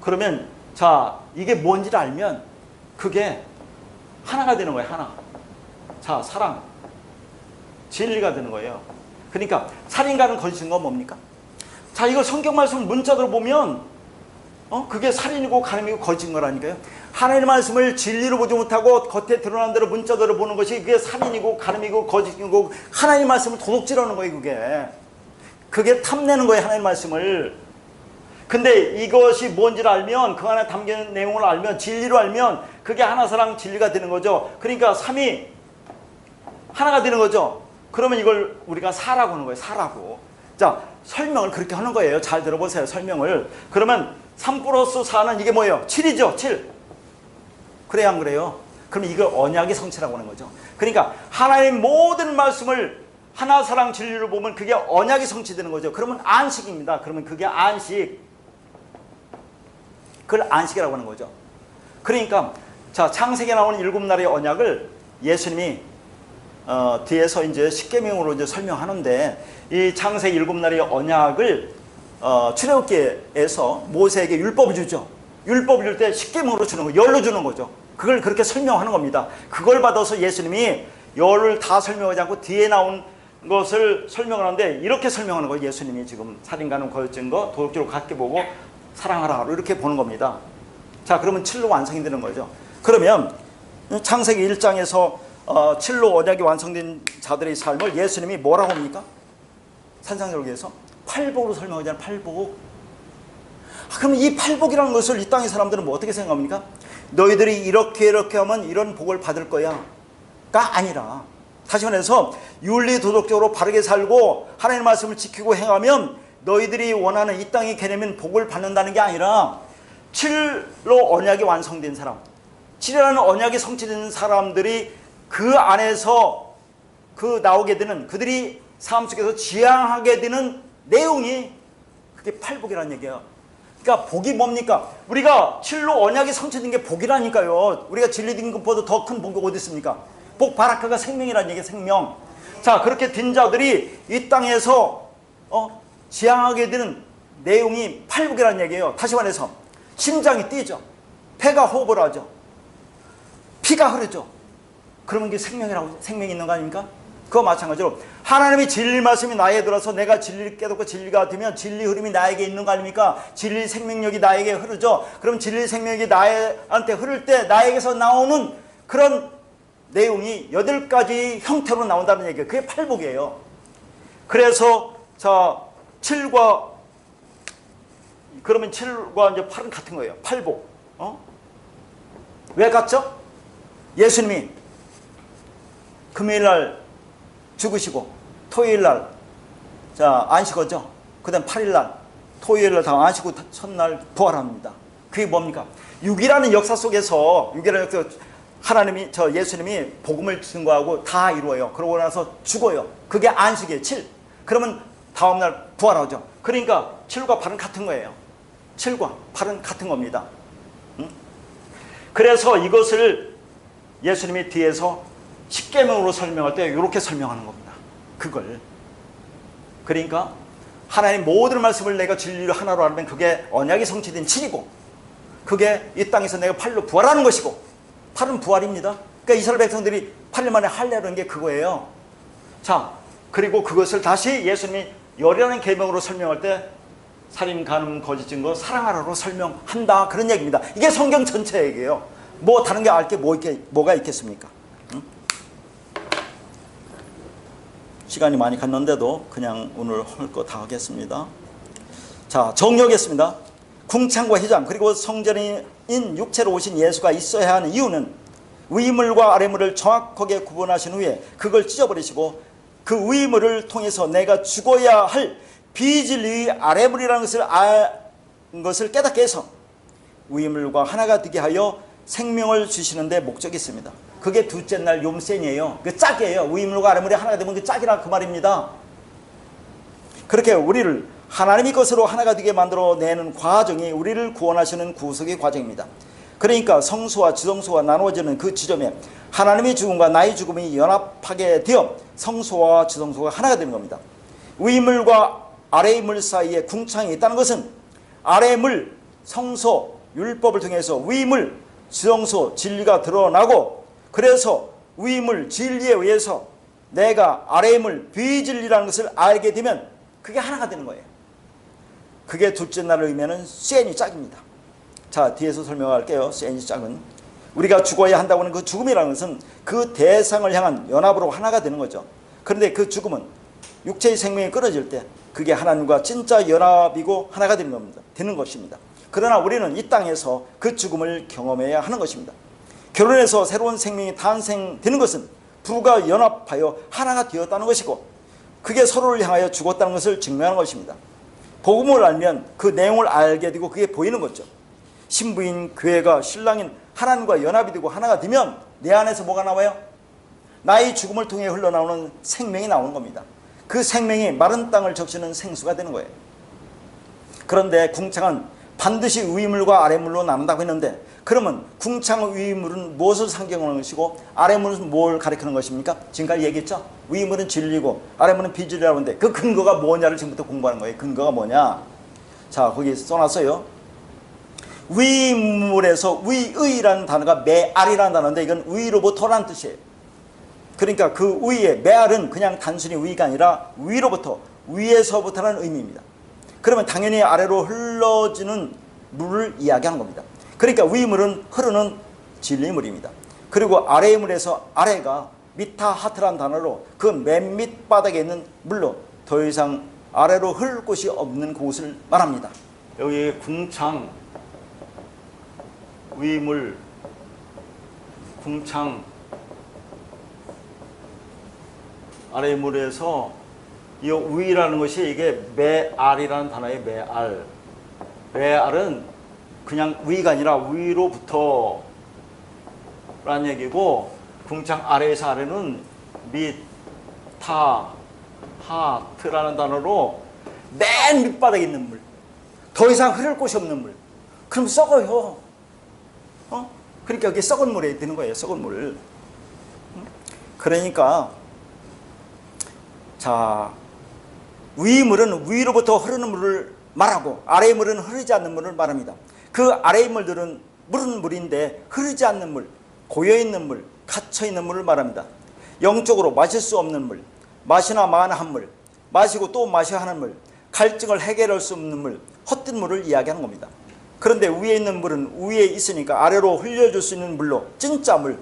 그러면 자 이게 뭔지를 알면 그게 하나가 되는 거예요. 하나. 자 사랑, 진리가 되는 거예요. 그러니까 살인과는 거짓 증거가 뭡니까? 자 이거 성경 말씀 문자대로 보면 그게 살인이고 간음이고 거짓인 거라니까요. 하나님의 말씀을 진리로 보지 못하고 겉에 드러난 대로 문자대로 보는 것이 그게 살인이고 간음이고 거짓이고 하나님의 말씀을 도둑질하는 거예요. 그게 탐내는 거예요. 하나님의 말씀을. 근데 이것이 뭔지를 알면 그 안에 담긴 내용을 알면 진리로 알면 그게 하나 사랑 진리가 되는 거죠. 그러니까 삼이 하나가 되는 거죠. 그러면 이걸 우리가 사라고 하는 거예요. 사라고. 자 설명을 그렇게 하는 거예요. 잘 들어보세요. 설명을. 그러면 3 플러스 4는 이게 뭐예요? 7이죠. 7. 그래야 안 그래요? 그럼 이걸 언약의 성취라고 하는 거죠. 그러니까 하나님 모든 말씀을 하나 사랑 진리로 보면 그게 언약이 성취되는 거죠. 그러면 안식입니다. 그러면 그게 안식. 그걸 안식이라고 하는 거죠. 그러니까 자 창세기에 나오는 7날의 언약을 예수님이 뒤에서 이제 십계명으로 이제 설명하는데 이 창세기 7날의 언약을 출애굽기에서 모세에게 율법을 주죠. 율법을 줄 때 십계명으로 주는 거, 열로 주는 거죠. 그걸 그렇게 설명하는 겁니다. 그걸 받아서 예수님이 열을 다 설명하지 않고 뒤에 나온 것을 설명하는데 이렇게 설명하는 거예요. 예수님이 지금 살인, 간음, 거짓 증거, 도둑질로 같게 보고 사랑하라 이렇게 보는 겁니다. 자 그러면 7로 완성이 되는 거죠. 그러면 창세기 1장에서 7로 언약이 완성된 자들의 삶을 예수님이 뭐라고 합니까? 산상절기에서 팔복으로 설명하잖아요. 팔복. 그럼 이 팔복이라는 것을 이 땅의 사람들은 뭐 어떻게 생각합니까? 너희들이 이렇게 하면 이런 복을 받을 거야 가 아니라 다시 말해서 윤리도덕적으로 바르게 살고 하나님의 말씀을 지키고 행하면 너희들이 원하는 이 땅의 개념인 복을 받는다는 게 아니라 7로 언약이 완성된 사람 7이라는 언약이 성취된 사람들이 그 안에서 그 나오게 되는 그들이 삶 속에서 지향하게 되는 내용이 그게 팔복이라는 얘기예요. 그러니까 복이 뭡니까? 우리가 7로 언약이 성취된 게 복이라니까요. 우리가 진리된 것보다 더 큰 복이 어디 있습니까? 복 바라크가 생명이라는 얘기예요. 생명. 자 그렇게 된 자들이 이 땅에서 지향하게 되는 내용이 팔복이라는 얘기예요. 다시 말해서 심장이 뛰죠. 폐가 호흡을 하죠. 피가 흐르죠. 그러면 그게 생명이 있는 거 아닙니까? 그거 마찬가지로 하나님의 진리 말씀이 나에게 들어서 내가 진리를 깨닫고 진리가 되면 진리 흐름이 나에게 있는 거 아닙니까? 진리 생명력이 나에게 흐르죠. 그럼 진리 생명력이 나한테 흐를 때 나에게서 나오는 그런 내용이 8가지 형태로 나온다는 얘기예요. 그게 팔복이에요. 그래서 자 7과 그러면 7과 이제 8은 같은 거예요. 팔복. 왜 같죠? 예수님이 금요일날 죽으시고 토요일날 자 안식어죠. 그 다음 8일날 토요일날 다 안식고 첫날 부활합니다. 그게 뭡니까? 6이라는 역사 속에서 하나님이 예수님이 복음을 증거하고 다 이루어요. 그러고 나서 죽어요. 그게 안식이에요. 7. 그러면 다음날 부활하죠. 그러니까 7과 8은 같은 거예요. 7과 8은 같은 겁니다. 그래서 이것을 예수님이 뒤에서 십계명으로 설명할 때 이렇게 설명하는 겁니다. 그걸. 그러니까 하나님 모든 말씀을 내가 진리로 하나로 알면 그게 언약이 성취된 7이고 그게 이 땅에서 내가 8로 부활하는 것이고 8은 부활입니다. 그러니까 이스라엘 백성들이 8일 만에 할례하는 게 그거예요. 자, 그리고 그것을 다시 예수님이 열이라는 계명으로 설명할 때 살인, 간음, 거짓 증거, 사랑하라로 설명한다. 그런 얘기입니다. 이게 성경 전체 얘기예요. 뭐 다른 게 알 게 뭐가 있겠습니까? 시간이 많이 갔는데도 그냥 오늘 할 거 다 하겠습니다. 자, 정리하겠습니다. 궁창과 휘장 그리고 성전인 육체로 오신 예수가 있어야 하는 이유는 위물과 아래물을 정확하게 구분하신 후에 그걸 찢어버리시고 그 위물을 통해서 내가 죽어야 할 비진리의 아래물이라는 것을 깨닫게 해서 위물과 하나가 되게 하여 생명을 주시는 데 목적이 있습니다. 그게 둘째 날 욤센이에요. 그 짝이에요. 위물과 아래물이 하나가 되면 그 짝이라 그 말입니다. 그렇게 우리를 하나님의 것으로 하나가 되게 만들어내는 과정이 우리를 구원하시는 구속의 과정입니다. 그러니까 성소와 지성소가 나누어지는 그 지점에 하나님의 죽음과 나의 죽음이 연합하게 되어 성소와 지성소가 하나가 되는 겁니다. 위물과 아래의 물 사이에 궁창이 있다는 것은 아래의 물, 성소, 율법을 통해서 위물, 지성소, 진리가 드러나고 그래서 위물, 진리에 의해서 내가 아래의 물, 비진리라는 것을 알게 되면 그게 하나가 되는 거예요. 그게 둘째 날을 의미하는 세니 짝입니다. 자, 뒤에서 설명할게요. 세니 짝은 우리가 죽어야 한다고 하는 그 죽음이라는 것은 그 대상을 향한 연합으로 하나가 되는 거죠. 그런데 그 죽음은 육체의 생명이 끊어질 때 그게 하나님과 진짜 연합이고 하나가 되는 것입니다. 그러나 우리는 이 땅에서 그 죽음을 경험해야 하는 것입니다. 결혼해서 새로운 생명이 탄생되는 것은 부부가 연합하여 하나가 되었다는 것이고 그게 서로를 향하여 죽었다는 것을 증명하는 것입니다. 복음을 알면 그 내용을 알게 되고 그게 보이는 거죠. 신부인 교회가 신랑인 하나님과 연합이 되고 하나가 되면 내 안에서 뭐가 나와요? 나의 죽음을 통해 흘러나오는 생명이 나오는 겁니다. 그 생명이 마른 땅을 적시는 생수가 되는 거예요. 그런데 궁창은 반드시 위물과 아래물로 나눈다고 했는데 그러면 궁창 위물은 무엇을 상징하는 것이고 아래물은 뭘 가리키는 것입니까? 지금까지 얘기했죠? 위물은 진리고 아래물은 비진리라고 하는데 그 근거가 뭐냐를 지금부터 공부하는 거예요. 근거가 뭐냐? 자, 거기 써놨어요. 위물에서 위의라는 단어가 메알이라는 단어인데 이건 위로부터라는 뜻이에요. 그러니까 그 위에 메알은 그냥 단순히 위가 아니라 위로부터 위에서부터라는 의미입니다. 그러면 당연히 아래로 흘러지는 물을 이야기하는 겁니다. 그러니까 위물은 흐르는 진리물입니다. 그리고 아래의 물에서 아래가 미타하트라는 단어로 그 맨 밑바닥에 있는 물로 더 이상 아래로 흐를 곳이 없는 곳을 말합니다. 여기 궁창, 위물, 궁창, 아래의 물에서 이 위라는 것이 이게 메알이라는 단어의 메알. 메알은 그냥 위가 아니라 위로부터 라는 얘기고 궁창 아래에서 아래는 미타하트라는 단어로 맨 밑바닥에 있는 물. 더 이상 흐를 곳이 없는 물. 그럼 썩어요. 그러니까 여기 썩은 물에 드는 거예요. 썩은 물. 그러니까 자, 위물은 위로부터 흐르는 물을 말하고 아래의 물은 흐르지 않는 물을 말합니다. 그 아래의 물들은 물은 물인데 흐르지 않는 물, 고여있는 물, 갇혀있는 물을 말합니다. 영적으로 마실 수 없는 물, 마시나 마나 한 물, 마시고 또 마셔야 하는 물, 갈증을 해결할 수 없는 물, 헛된 물을 이야기하는 겁니다. 그런데 위에 있는 물은 위에 있으니까 아래로 흘려줄 수 있는 물로, 진짜 물,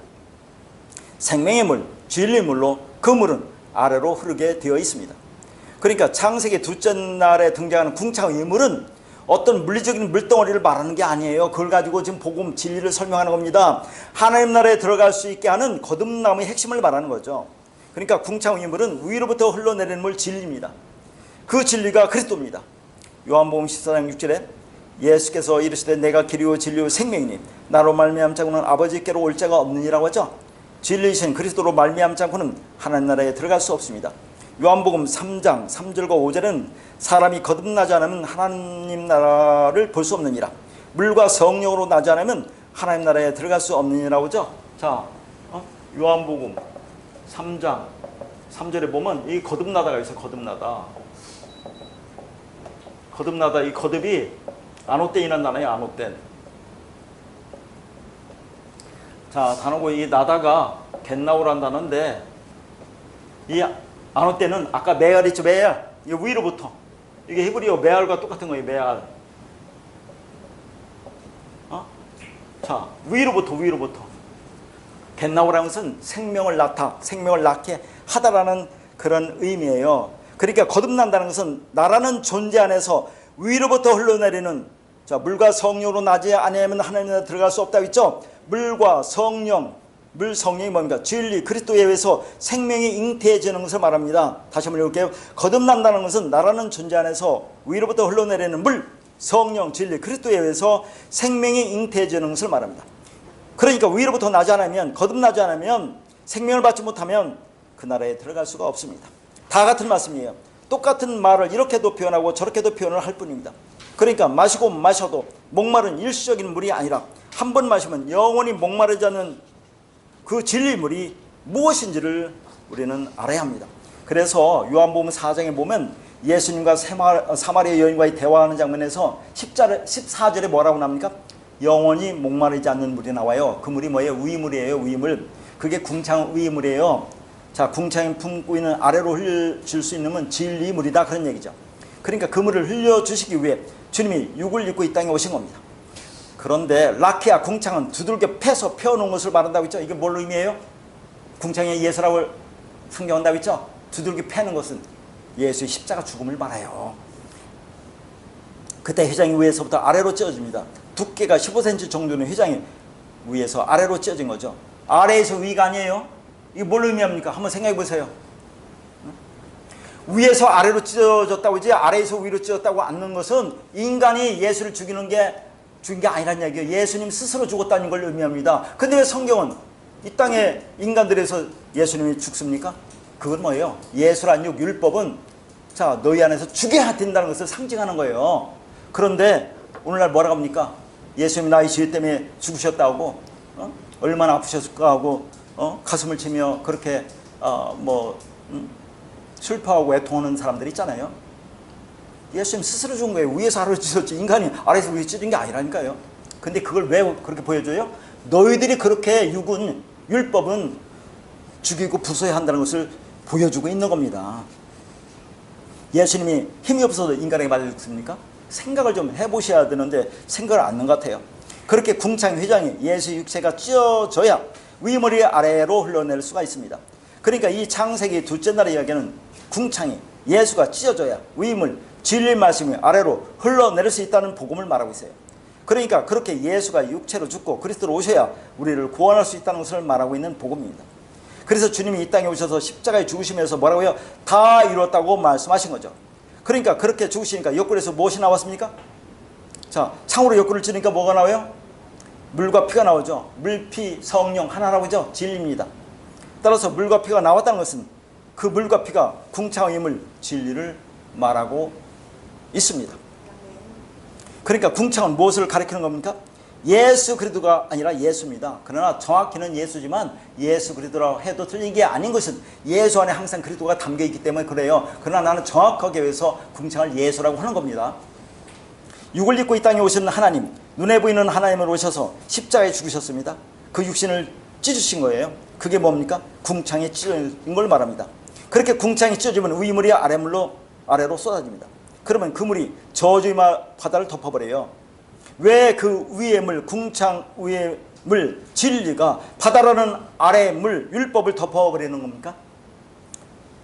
생명의 물, 진리의 물로 그 물은 아래로 흐르게 되어 있습니다. 그러니까 창세기 둘째 날에 등장하는 궁창의 물은 어떤 물리적인 물덩어리를 말하는 게 아니에요. 그걸 가지고 지금 복음 진리를 설명하는 겁니다. 하나님 나라에 들어갈 수 있게 하는 거듭남의 핵심을 말하는 거죠. 그러니까 궁창의 물은 위로부터 흘러내리는 물, 진리입니다. 그 진리가 그리스도입니다. 요한복음 14장 6절에 예수께서 이르시되 내가 길이요 진리요 생명이니 나로 말미암지 않고는 아버지께로 올 자가 없느니라고 하죠. 진리이신 그리스도로 말미암지 않고는 하나님 나라에 들어갈 수 없습니다. 요한복음 3장 3절과 5절은 사람이 거듭나지 않으면 하나님 나라를 볼 수 없느니라. 물과 성령으로 나지 않으면 하나님 나라에 들어갈 수 없느니라고 하죠. 자, 요한복음 3장 3절에 보면 이 거듭나다가 있어요. 거듭나다. 이 거듭이 아노땡이라는 단어예요. 아노땡. 자, 단어고 이 나다가 겟나오라는 단어인데 이 아노땡은 아까 메알 있죠. 메알. 이게 위로부터. 이게 히브리어 메알과 똑같은 거예요. 메알. 자, 위로부터. 겟나오라는 것은 생명을 낳게 하다라는 그런 의미예요. 그러니까 거듭난다는 것은 나라는 존재 안에서 위로부터 흘러내리는, 자, 물과 성령으로 나지 아니하면 하나님 나라에 들어갈 수 없다고 했죠. 물과 성령, 성령이 뭡니까? 진리, 그리스도에 의해서 생명이 잉태해지는 것을 말합니다. 다시 한번 읽을게요. 거듭난다는 것은 나라는 존재 안에서 위로부터 흘러내리는 물, 성령, 진리, 그리스도에 의해서 생명이 잉태해지는 것을 말합니다. 그러니까 위로부터 나지 않으면, 거듭나지 않으면, 생명을 받지 못하면 그 나라에 들어갈 수가 없습니다. 다 같은 말씀이에요. 똑같은 말을 이렇게도 표현하고 저렇게도 표현을 할 뿐입니다. 그러니까 마시고 마셔도 목마른 일시적인 물이 아니라 한 번 마시면 영원히 목마르지 않는 그 진리의 물이 무엇인지를 우리는 알아야 합니다. 그래서 요한복음 4장에 보면 예수님과 사마리아 여인과의 대화하는 장면에서 14절에 뭐라고 나옵니까? 영원히 목마르지 않는 물이 나와요. 그 물이 뭐예요? 위물이에요. 위물. 그게 궁창 위물이에요. 자, 궁창이 품고 있는 아래로 흘려줄 수 있는 건 진리의 물이다, 그런 얘기죠. 그러니까 그 물을 흘려주시기 위해 주님이 육을 입고 이 땅에 오신 겁니다. 그런데 라케아 궁창은 두들겨 패서 펴놓은 것을 말한다고 했죠. 이게 뭘 의미해요? 궁창의 예수라고 성경한다고 했죠. 두들겨 패는 것은 예수의 십자가 죽음을 말해요. 그때 휘장이 위에서부터 아래로 찢어집니다. 두께가 15cm 정도는 휘장이 위에서 아래로 찢어진 거죠. 아래에서 위가 아니에요. 이게 뭘 의미합니까? 한번 생각해 보세요. 위에서 아래로 찢어졌다고 이제 아래에서 위로 찢어졌다고 않는 것은 인간이 예수를 죽인 게 아니란 얘기예요. 예수님 스스로 죽었다는 걸 의미합니다. 근데 왜 성경은 이 땅에 인간들에서 예수님이 죽습니까? 그건 뭐예요? 예수란 율법은 자, 너희 안에서 죽여야 된다는 것을 상징하는 거예요. 그런데 오늘날 뭐라고 합니까? 예수님이 나의 죄 때문에 죽으셨다고, 얼마나 아프셨을까 하고, 가슴을 치며 그렇게 슬퍼하고 애통하는 사람들이 있잖아요. 예수님 스스로 죽은 거예요. 위에서 아래로 찢었지. 인간이 아래에서 위에 찢은 게 아니라니까요. 근데 그걸 왜 그렇게 보여줘요? 너희들이 그렇게 율법은 죽이고 부숴야 한다는 것을 보여주고 있는 겁니다. 예수님이 힘이 없어서 인간에게 말했습니까? 생각을 좀 해보셔야 되는데 생각을 안 하는 것 같아요. 그렇게 궁창 휘장이 예수의 육체가 찢어져야 위머리 아래로 흘러낼 수가 있습니다. 그러니까 이 창세기 둘째 날의 이야기는 궁창이 예수가 찢어져야 위물, 진리의 말씀이 아래로 흘러내릴 수 있다는 복음을 말하고 있어요. 그러니까 그렇게 예수가 육체로 죽고 그리스도로 오셔야 우리를 구원할 수 있다는 것을 말하고 있는 복음입니다. 그래서 주님이 이 땅에 오셔서 십자가에 죽으시면서 뭐라고요? 다 이뤘다고 말씀하신 거죠. 그러니까 그렇게 죽으시니까 옆구리에서 무엇이 나왔습니까? 자, 창으로 옆구리를 찌르니까 뭐가 나와요? 물과 피가 나오죠. 물, 피, 성령 하나라고 하죠. 진리입니다. 따라서 물과 피가 나왔다는 것은 그 물과 피가 궁창의 물, 진리를 말하고 있습니다. 그러니까 궁창은 무엇을 가리키는 겁니까? 예수 그리스도가 아니라 예수입니다. 그러나 정확히는 예수지만 예수 그리스도라고 해도 틀린 게 아닌 것은 예수 안에 항상 그리스도가 담겨있기 때문에 그래요. 그러나 나는 정확하게 해서 궁창을 예수라고 하는 겁니다. 육을 입고 이 땅에 오신 하나님, 눈에 보이는 하나님을 오셔서 십자가에 죽으셨습니다. 그 육신을 찢으신 거예요. 그게 뭡니까? 궁창이 찢어진 걸 말합니다. 그렇게 궁창이 찢어지면 위물이 아래로 쏟아집니다. 그러면 그 물이 저주의 바다를 덮어버려요. 왜 그 위의 물, 궁창 위의 물, 진리가 바다라는 아래의 물, 율법을 덮어버리는 겁니까?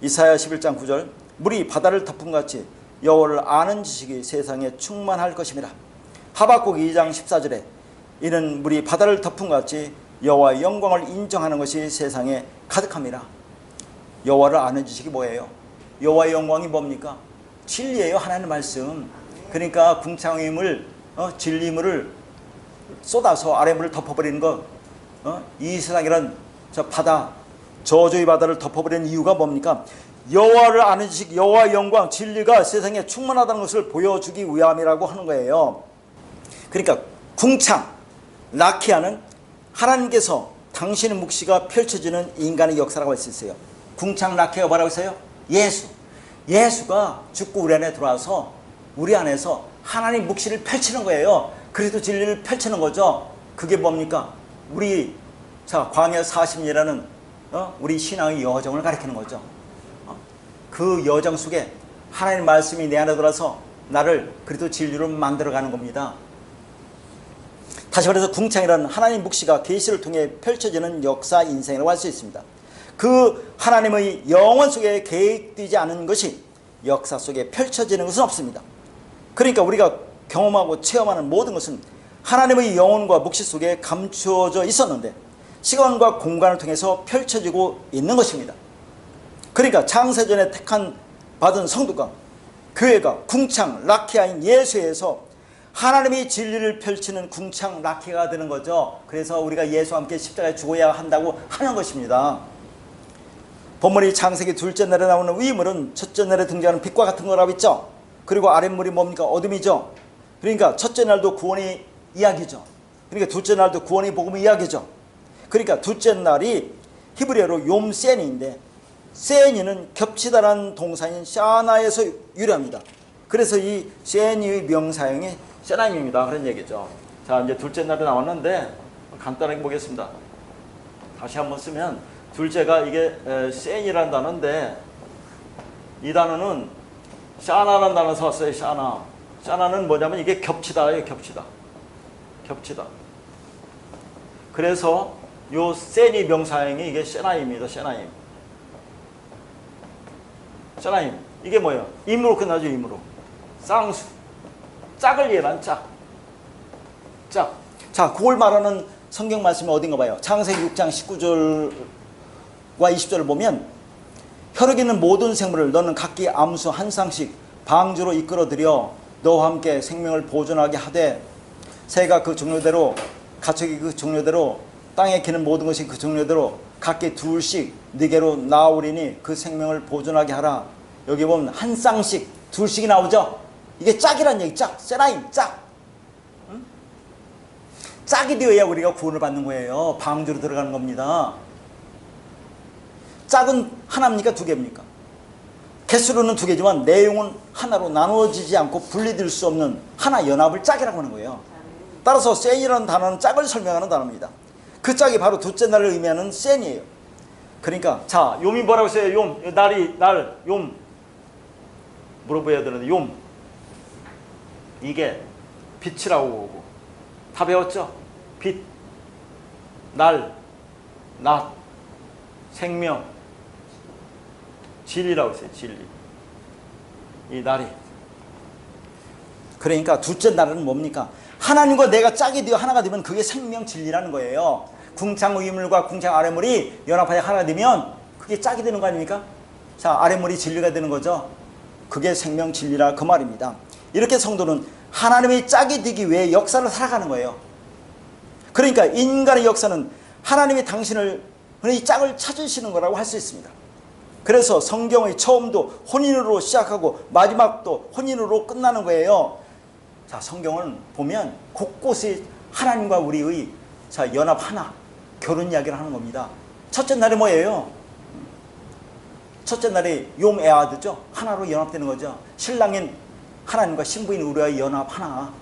이사야 11장 9절, 물이 바다를 덮은 같이 여호와를 아는 지식이 세상에 충만할 것임이라. 하박국 2장 14절에 이는 물이 바다를 덮은 같이 여호와의 영광을 인정하는 것이 세상에 가득합니다. 여호와를 아는 지식이 뭐예요? 여호와의 영광이 뭡니까? 진리예요. 하나님의 말씀. 그러니까 궁창의 물, 진리물을 쏟아서 아래물을 덮어버리는 것, 이 세상이란 저 바다, 저주의 바다를 덮어버리는 이유가 뭡니까? 여호와를 아는 지식, 여호와의 영광, 진리가 세상에 충만하다는 것을 보여주기 위함이라고 하는 거예요. 그러니까 궁창, 라키아는 하나님께서 당신의 묵시가 펼쳐지는 인간의 역사라고 할 수 있어요. 궁창 라키아가 뭐라고 했어요? 예수가 죽고 우리 안에 들어와서 우리 안에서 하나님 묵시를 펼치는 거예요. 그리스도 진리를 펼치는 거죠. 그게 뭡니까? 우리 광야 40년이라는 우리 신앙의 여정을 가리키는 거죠. 그 여정 속에 하나님 말씀이 내 안에 들어와서 나를 그리스도 진리로 만들어가는 겁니다. 다시 말해서 궁창이라는 하나님 묵시가 계시를 통해 펼쳐지는 역사 인생이라고 할 수 있습니다. 그 하나님의 영원 속에 계획되지 않은 것이 역사 속에 펼쳐지는 것은 없습니다. 그러니까 우리가 경험하고 체험하는 모든 것은 하나님의 영혼과 묵시 속에 감추어져 있었는데 시간과 공간을 통해서 펼쳐지고 있는 것입니다. 그러니까 창세전에 받은 성도가, 교회가 궁창 라키아인 예수에서 하나님이 진리를 펼치는 궁창 라키아가 되는 거죠. 그래서 우리가 예수와 함께 십자가에 죽어야 한다고 하는 것입니다. 본문이 창세기 둘째 날에 나오는 위물은 첫째 날에 등장하는 빛과 같은 거라고 했죠. 그리고 아랫물이 뭡니까? 어둠이죠. 그러니까 첫째 날도 구원의 이야기죠. 그러니까 둘째 날도 구원의 복음의 이야기죠. 그러니까 둘째 날이 히브리어로 욤세니인데 세니는 겹치다라는 동사인 샤나에서 유래합니다. 그래서 이 세니의 명사형이 세나임입니다. 그런 얘기죠. 자, 이제 둘째 날에 나왔는데 간단하게 보겠습니다. 다시 한번 쓰면 둘째가 이게 세니라는 단어인데 이 단어는 샤나라는 단어 썼어요. 샤나는 뭐냐면 이게 겹치다예요. 겹치다. 그래서 요 세니 명사형이 이게 세나임입니다. 세나임. 이게 뭐예요? 임으로 끝나죠. 임으로. 쌍수. 짝을 이해한 짝. 자, 그걸 말하는 성경 말씀이 어딘가 봐요. 창세기 6장 19절과 20절을 보면 혈육 있는 모든 생물을 너는 각기 암수 한 쌍씩 방주로 이끌어들여 너와 함께 생명을 보존하게 하되 새가 그 종류대로 가축이 그 종류대로 땅에 기는 모든 것이 그 종류대로 각기 둘씩 네게로 나오리니 그 생명을 보존하게 하라. 여기 보면 한 쌍씩 둘씩이 나오죠. 이게 짝이란 얘기. 세라임 짝. 짝이 되어야 우리가 구원을 받는 거예요. 방주로 들어가는 겁니다. 짝은 하나입니까? 두 개입니까? 개수로는 두 개지만 내용은 하나로 나누어지지 않고 분리될 수 없는 하나 연합을 짝이라고 하는 거예요. 따라서 센이라는 단어는 짝을 설명하는 단어입니다. 그 짝이 바로 둘째 날을 의미하는 센이에요. 그러니까 자, 욤이 뭐라고 써요? 욤, 날, 욤 물어봐야 되는데 욤 이게 빛이라고 보고 다 배웠죠? 빛, 날, 낮, 생명, 진리라고 했어요. 진리. 이 날이. 그러니까 둘째 날은 뭡니까? 하나님과 내가 짝이 되어 하나가 되면 그게 생명 진리라는 거예요. 궁창 위물과 궁창 아래물이 연합하여 하나 되면 그게 짝이 되는 거 아닙니까? 자, 아래물이 진리가 되는 거죠. 그게 생명 진리라 그 말입니다. 이렇게 성도는 하나님의 짝이 되기 위해 역사를 살아가는 거예요. 그러니까 인간의 역사는 하나님이 당신을 이 짝을 찾으시는 거라고 할 수 있습니다. 그래서 성경의 처음도 혼인으로 시작하고 마지막도 혼인으로 끝나는 거예요. 자, 성경을 보면 곳곳에 하나님과 우리의 연합 하나, 결혼 이야기를 하는 겁니다. 첫째 날이 뭐예요? 첫째 날이 욤 에아드죠. 하나로 연합되는 거죠. 신랑인 하나님과 신부인 우리와의 연합 하나,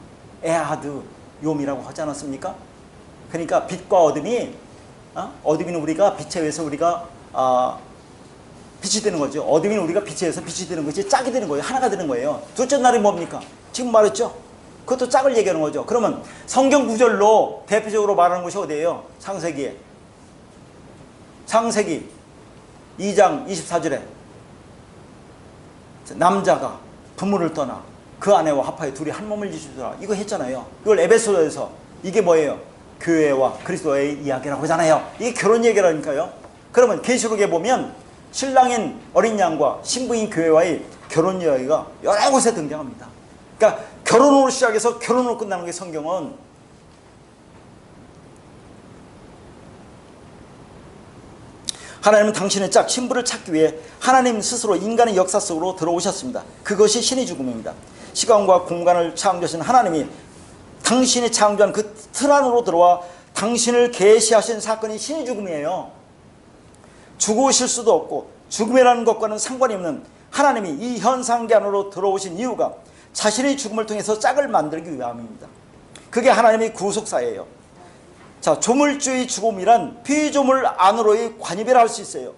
에아드, 욤이라고 하지 않았습니까? 그러니까 빛과 어둠이 어둠인 우리가 빛에 의해서 우리가 빛이 되는 거죠. 어둠인 우리가 빛에 의해서 빛이 되는 것이 짝이 되는 거예요. 하나가 되는 거예요. 둘째 날이 뭡니까? 지금 말했죠. 그것도 짝을 얘기하는 거죠. 그러면 성경 구절로 대표적으로 말하는 것이 어디예요? 창세기에. 창세기 2장 24절에 남자가 부모를 떠나 그 아내와 합하여 둘이 한 몸을 이루더라. 이거 했잖아요. 이걸 에베소서에서 이게 뭐예요? 교회와 그리스도의 이야기라고 하잖아요. 이게 결혼 얘기라니까요. 그러면 계시록에 보면 신랑인 어린 양과 신부인 교회와의 결혼 이야기가 여러 곳에 등장합니다. 그러니까 결혼으로 시작해서 결혼으로 끝나는 게 성경은. 하나님은 당신의 짝 신부를 찾기 위해 하나님 스스로 인간의 역사 속으로 들어오셨습니다. 그것이 신의 죽음입니다. 시간과 공간을 창조하신 하나님이 당신이 창조한 그 틀 안으로 들어와 당신을 계시하신 사건이 신의 죽음이에요. 죽으실 수도 없고 죽음이라는 것과는 상관이 없는 하나님이 이 현상계 안으로 들어오신 이유가 자신의 죽음을 통해서 짝을 만들기 위함입니다. 그게 하나님의 구속사예요. 자, 조물주의 죽음이란 피조물 안으로의 관입이라 할 수 있어요.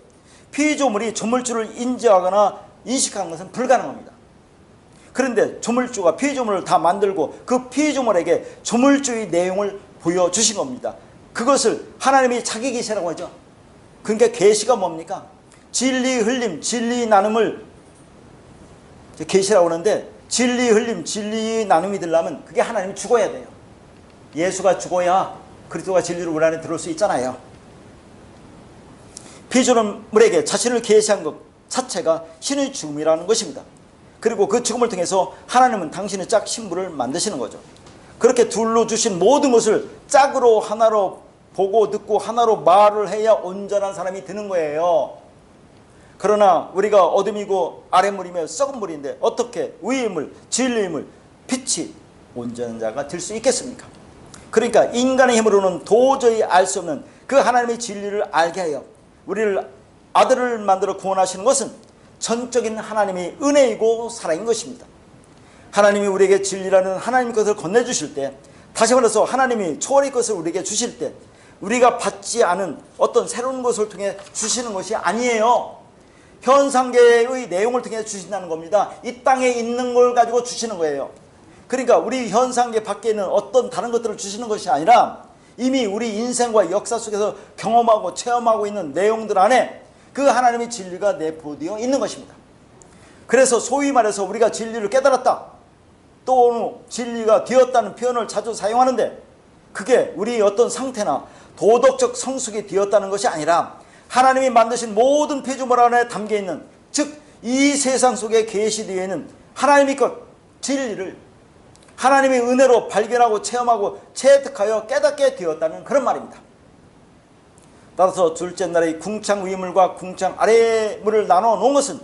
피조물이 조물주를 인지하거나 인식하는 것은 불가능합니다. 그런데 조물주가 피조물을 다 만들고 그 피조물에게 조물주의 내용을 보여주신 겁니다. 그것을 하나님이 자기 계시라고 하죠. 그러니까 계시가 뭡니까? 진리 흘림, 진리 나눔을 계시라고 하는데, 진리 흘림, 진리 나눔이 되려면 그게 하나님이 죽어야 돼요. 예수가 죽어야 그리스도가 진리로 우리 안에 들어올 수 있잖아요. 피조물에게 자신을 계시한 것 자체가 신의 죽음이라는 것입니다. 그리고 그 죽음을 통해서 하나님은 당신의 짝 신부를 만드시는 거죠. 그렇게 둘로 주신 모든 것을 짝으로 하나로 보고 듣고 하나로 말을 해야 온전한 사람이 되는 거예요. 그러나 우리가 어둠이고 아랫물이며 썩은 물인데 어떻게 위의 물, 진리의 물, 빛이 온전한 자가 될 수 있겠습니까? 그러니까 인간의 힘으로는 도저히 알 수 없는 그 하나님의 진리를 알게 하여 우리를 아들을 만들어 구원하시는 것은 전적인 하나님의 은혜이고 사랑인 것입니다. 하나님이 우리에게 진리라는 하나님의 것을 건네주실 때, 다시 말해서 하나님이 초월의 것을 우리에게 주실 때 우리가 받지 않은 어떤 새로운 것을 통해 주시는 것이 아니에요. 현상계의 내용을 통해 주신다는 겁니다. 이 땅에 있는 걸 가지고 주시는 거예요. 그러니까 우리 현상계 밖에 있는 어떤 다른 것들을 주시는 것이 아니라 이미 우리 인생과 역사 속에서 경험하고 체험하고 있는 내용들 안에 그 하나님의 진리가 내포되어 있는 것입니다. 그래서 소위 말해서 우리가 진리를 깨달았다, 또 진리가 되었다는 표현을 자주 사용하는데, 그게 우리 어떤 상태나 도덕적 성숙이 되었다는 것이 아니라 하나님이 만드신 모든 피조물 안에 담겨있는, 즉 이 세상 속에 계시되어 있는 하나님의 것, 진리를 하나님의 은혜로 발견하고 체험하고 체득하여 깨닫게 되었다는 그런 말입니다. 따라서 둘째 날의 궁창 위물과 궁창 아래물을 나눠 놓은 것은,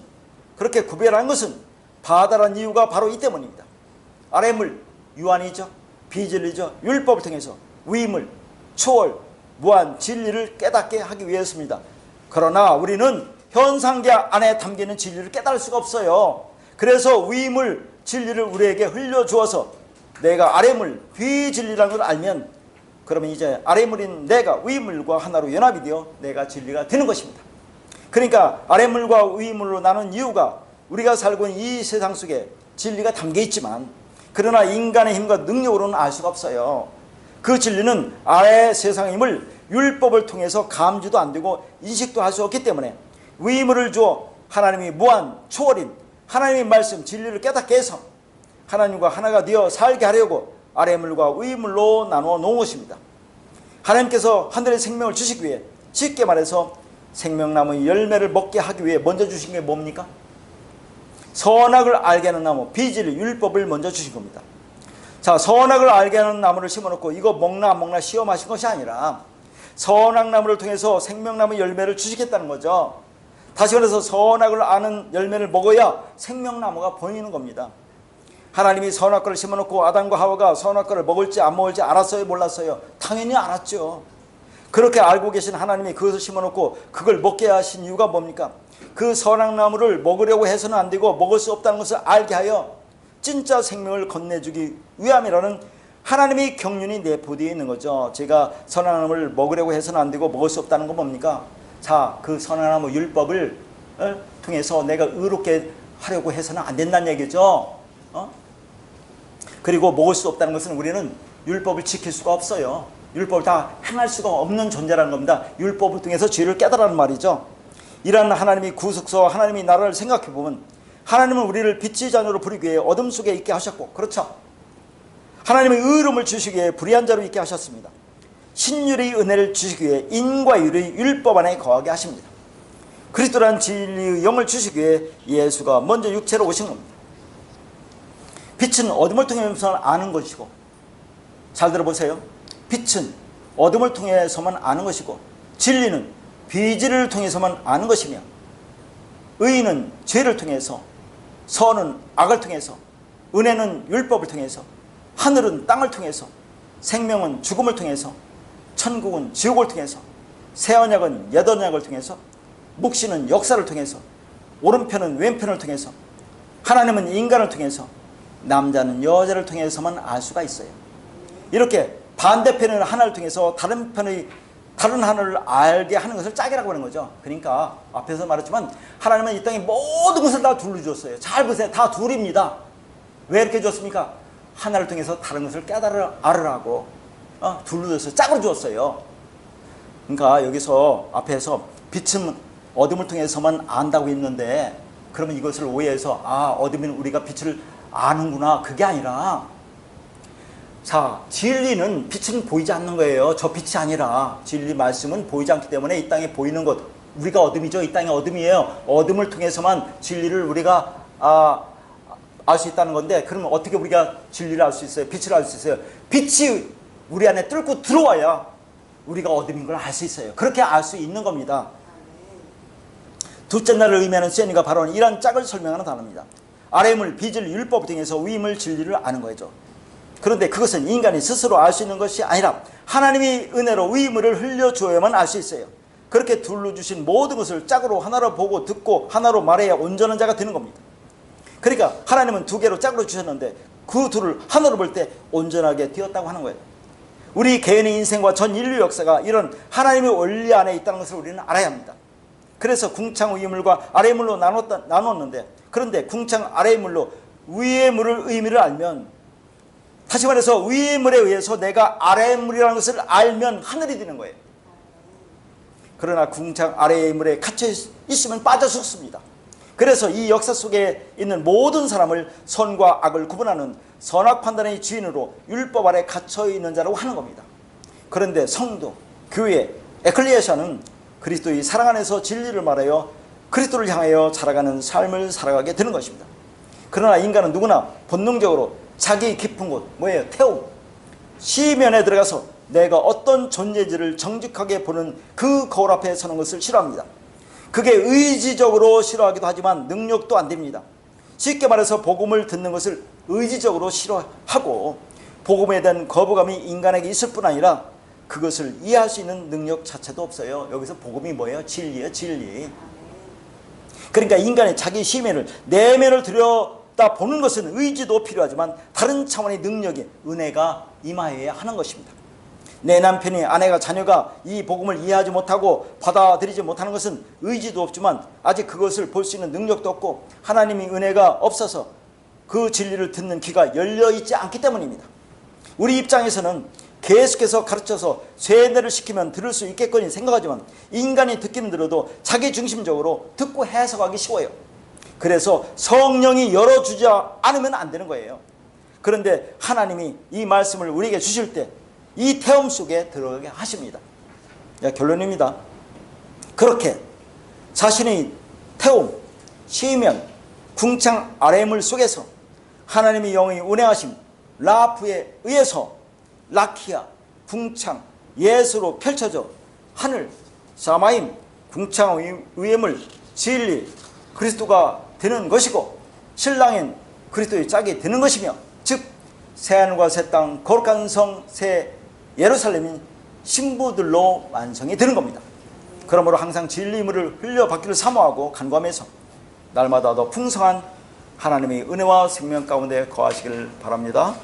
그렇게 구별하는 것은 바다란 이유가 바로 이 때문입니다. 아래물, 유한이죠, 비진리죠. 율법을 통해서 위물, 초월, 무한 진리를 깨닫게 하기 위해서입니다. 그러나 우리는 현상계 안에 담기는 진리를 깨달을 수가 없어요. 그래서 위물, 진리를 우리에게 흘려주어서 내가 아래물, 비진리라는 걸 알면, 그러면 이제 아래물인 내가 위물과 하나로 연합이 되어 내가 진리가 되는 것입니다. 그러니까 아래물과 위물로 나눈 이유가 우리가 살고 있는 이 세상 속에 진리가 담겨 있지만, 그러나 인간의 힘과 능력으로는 알 수가 없어요. 그 진리는 아래 세상의 힘을 율법을 통해서 감지도 안 되고 인식도 할 수 없기 때문에 위물을 주어 하나님이 무한 초월인 하나님의 말씀 진리를 깨닫게 해서 하나님과 하나가 되어 살게 하려고 아래물과 위물로 나누어 놓은 것입니다. 하나님께서 하늘의 생명을 주시기 위해, 쉽게 말해서 생명나무의 열매를 먹게 하기 위해 먼저 주신 게 뭡니까? 선악을 알게 하는 나무, 비진리, 율법을 먼저 주신 겁니다. 자, 선악을 알게 하는 나무를 심어놓고 이거 먹나 안 먹나 시험하신 것이 아니라 선악나무를 통해서 생명나무 열매를 주시겠다는 거죠. 다시 말해서 선악을 아는 열매를 먹어야 생명나무가 보이는 겁니다. 하나님이 선악과를 심어놓고 아담과 하와가 선악과를 먹을지 안 먹을지 알았어요, 몰랐어요? 당연히 알았죠. 그렇게 알고 계신 하나님이 그것을 심어놓고 그걸 먹게 하신 이유가 뭡니까? 그 선악나무를 먹으려고 해서는 안 되고 먹을 수 없다는 것을 알게 하여 진짜 생명을 건네주기 위함이라는 하나님의 경륜이 내포되어 있는 거죠. 제가 선악나무를 먹으려고 해서는 안 되고 먹을 수 없다는 건 뭡니까? 자, 그 선악나무 율법을 통해서 내가 의롭게 하려고 해서는 안 된다는 얘기죠. 그리고 먹을 수 없다는 것은 우리는 율법을 지킬 수가 없어요. 율법을 다 행할 수가 없는 존재라는 겁니다. 율법을 통해서 죄를 깨달으라는 말이죠. 이러한 하나님의 구속서, 하나님의 나라를 생각해 보면 하나님은 우리를 빛의 자녀로 부르기 위해 어둠 속에 있게 하셨고, 그렇죠? 하나님의 의로움을 주시기 위해 불의한 자로 있게 하셨습니다. 신율의 은혜를 주시기 위해 인과 율의 율법 안에 거하게 하십니다. 그리스도란 진리의 영을 주시기 위해 예수가 먼저 육체로 오신 겁니다. 빛은 어둠을 통해서만 아는 것이고, 잘 들어보세요. 빛은 어둠을 통해서만 아는 것이고, 진리는 비진리를 통해서만 아는 것이며, 의는 죄를 통해서, 선은 악을 통해서, 은혜는 율법을 통해서, 하늘은 땅을 통해서, 생명은 죽음을 통해서, 천국은 지옥을 통해서, 새 언약은 옛 언약을 통해서, 묵시는 역사를 통해서, 오른편은 왼편을 통해서, 하나님은 인간을 통해서, 남자는 여자를 통해서만 알 수가 있어요. 이렇게 반대편은 하나를 통해서 다른 하나를 알게 하는 것을 짝이라고 하는 거죠. 그러니까 앞에서 말했지만 하나님은 이 땅에 모든 것을 다 둘로 줬어요. 잘 보세요. 다 둘입니다. 왜 이렇게 줬습니까? 하나를 통해서 다른 것을 알으라고 둘로 줬어요. 짝으로 줬어요. 그러니까 여기서 앞에서 빛은 어둠을 통해서만 안다고 했는데, 그러면 이것을 오해해서 어둠은 우리가 빛을 아는구나, 그게 아니라, 자, 진리는 빛은 보이지 않는 거예요. 저 빛이 아니라 진리 말씀은 보이지 않기 때문에 이 땅에 보이는 것, 우리가 어둠이죠. 이 땅이 어둠이에요. 어둠을 통해서만 진리를 우리가 알 수 있다는 건데, 그러면 어떻게 우리가 진리를 알 수 있어요? 빛을 알 수 있어요? 빛이 우리 안에 뚫고 들어와야 우리가 어둠인 걸 알 수 있어요. 그렇게 알 수 있는 겁니다. 둘째 날을 의미하는 세니가 바로 이러한 짝을 설명하는 단어입니다. 아래임을, 빚을, 율법 등에서 위임을, 진리를 아는 거죠. 그런데 그것은 인간이 스스로 알 수 있는 것이 아니라 하나님이 은혜로 위임을 흘려주어야만 알 수 있어요. 그렇게 둘로 주신 모든 것을 짝으로 하나로 보고 듣고 하나로 말해야 온전한 자가 되는 겁니다. 그러니까 하나님은 두 개로 짝으로 주셨는데 그 둘을 하나로 볼 때 온전하게 되었다고 하는 거예요. 우리 개인의 인생과 전 인류 역사가 이런 하나님의 원리 안에 있다는 것을 우리는 알아야 합니다. 그래서 궁창 위의 물과 아래의 물로 나눴는데, 그런데 궁창 아래의 물로 위의 물을 의미를 알면, 다시 말해서 위의 물에 의해서 내가 아래의 물이라는 것을 알면 하늘이 되는 거예요. 그러나 궁창 아래의 물에 갇혀 있으면 빠져 죽습니다. 그래서 이 역사 속에 있는 모든 사람을 선과 악을 구분하는 선악 판단의 주인으로 율법 아래 갇혀 있는 자라고 하는 겁니다. 그런데 성도, 교회, 에클레시아는 그리스도의 사랑 안에서 진리를 말하여 그리스도를 향하여 자라가는 삶을 살아가게 되는 것입니다. 그러나 인간은 누구나 본능적으로 자기 깊은 곳, 뭐예요? 태움, 시면에 들어가서 내가 어떤 존재인지를 정직하게 보는 그 거울 앞에 서는 것을 싫어합니다. 그게 의지적으로 싫어하기도 하지만 능력도 안 됩니다. 쉽게 말해서 복음을 듣는 것을 의지적으로 싫어하고, 복음에 대한 거부감이 인간에게 있을 뿐 아니라 그것을 이해할 수 있는 능력 자체도 없어요. 여기서 복음이 뭐예요? 진리예요, 진리. 그러니까 인간의 자기 시면을, 내면을 들여다 보는 것은 의지도 필요하지만 다른 차원의 능력이, 은혜가 임하여야 하는 것입니다. 내 남편이, 아내가, 자녀가 이 복음을 이해하지 못하고 받아들이지 못하는 것은 의지도 없지만 아직 그것을 볼 수 있는 능력도 없고 하나님의 은혜가 없어서 그 진리를 듣는 귀가 열려있지 않기 때문입니다. 우리 입장에서는 계속해서 가르쳐서 세뇌를 시키면 들을 수 있겠거니 생각하지만 인간이 듣기는 들어도 자기 중심적으로 듣고 해석하기 쉬워요. 그래서 성령이 열어주지 않으면 안 되는 거예요. 그런데 하나님이 이 말씀을 우리에게 주실 때 이 태움 속에 들어가게 하십니다. 결론입니다. 그렇게 자신의 태움, 시면, 궁창 아래의 물 속에서 하나님의 영이 운행하심 라프에 의해서 라키아, 궁창, 예수로 펼쳐져 하늘, 사마임, 궁창 위의 물, 진리, 그리스도가 되는 것이고 신랑인 그리스도의 짝이 되는 것이며, 즉 새하늘과 새 땅, 거룩한 성, 새 예루살렘인 신부들로 완성이 되는 겁니다. 그러므로 항상 진리의 물을 흘려받기를 사모하고 간구하면서 날마다 더 풍성한 하나님의 은혜와 생명 가운데 거하시기를 바랍니다.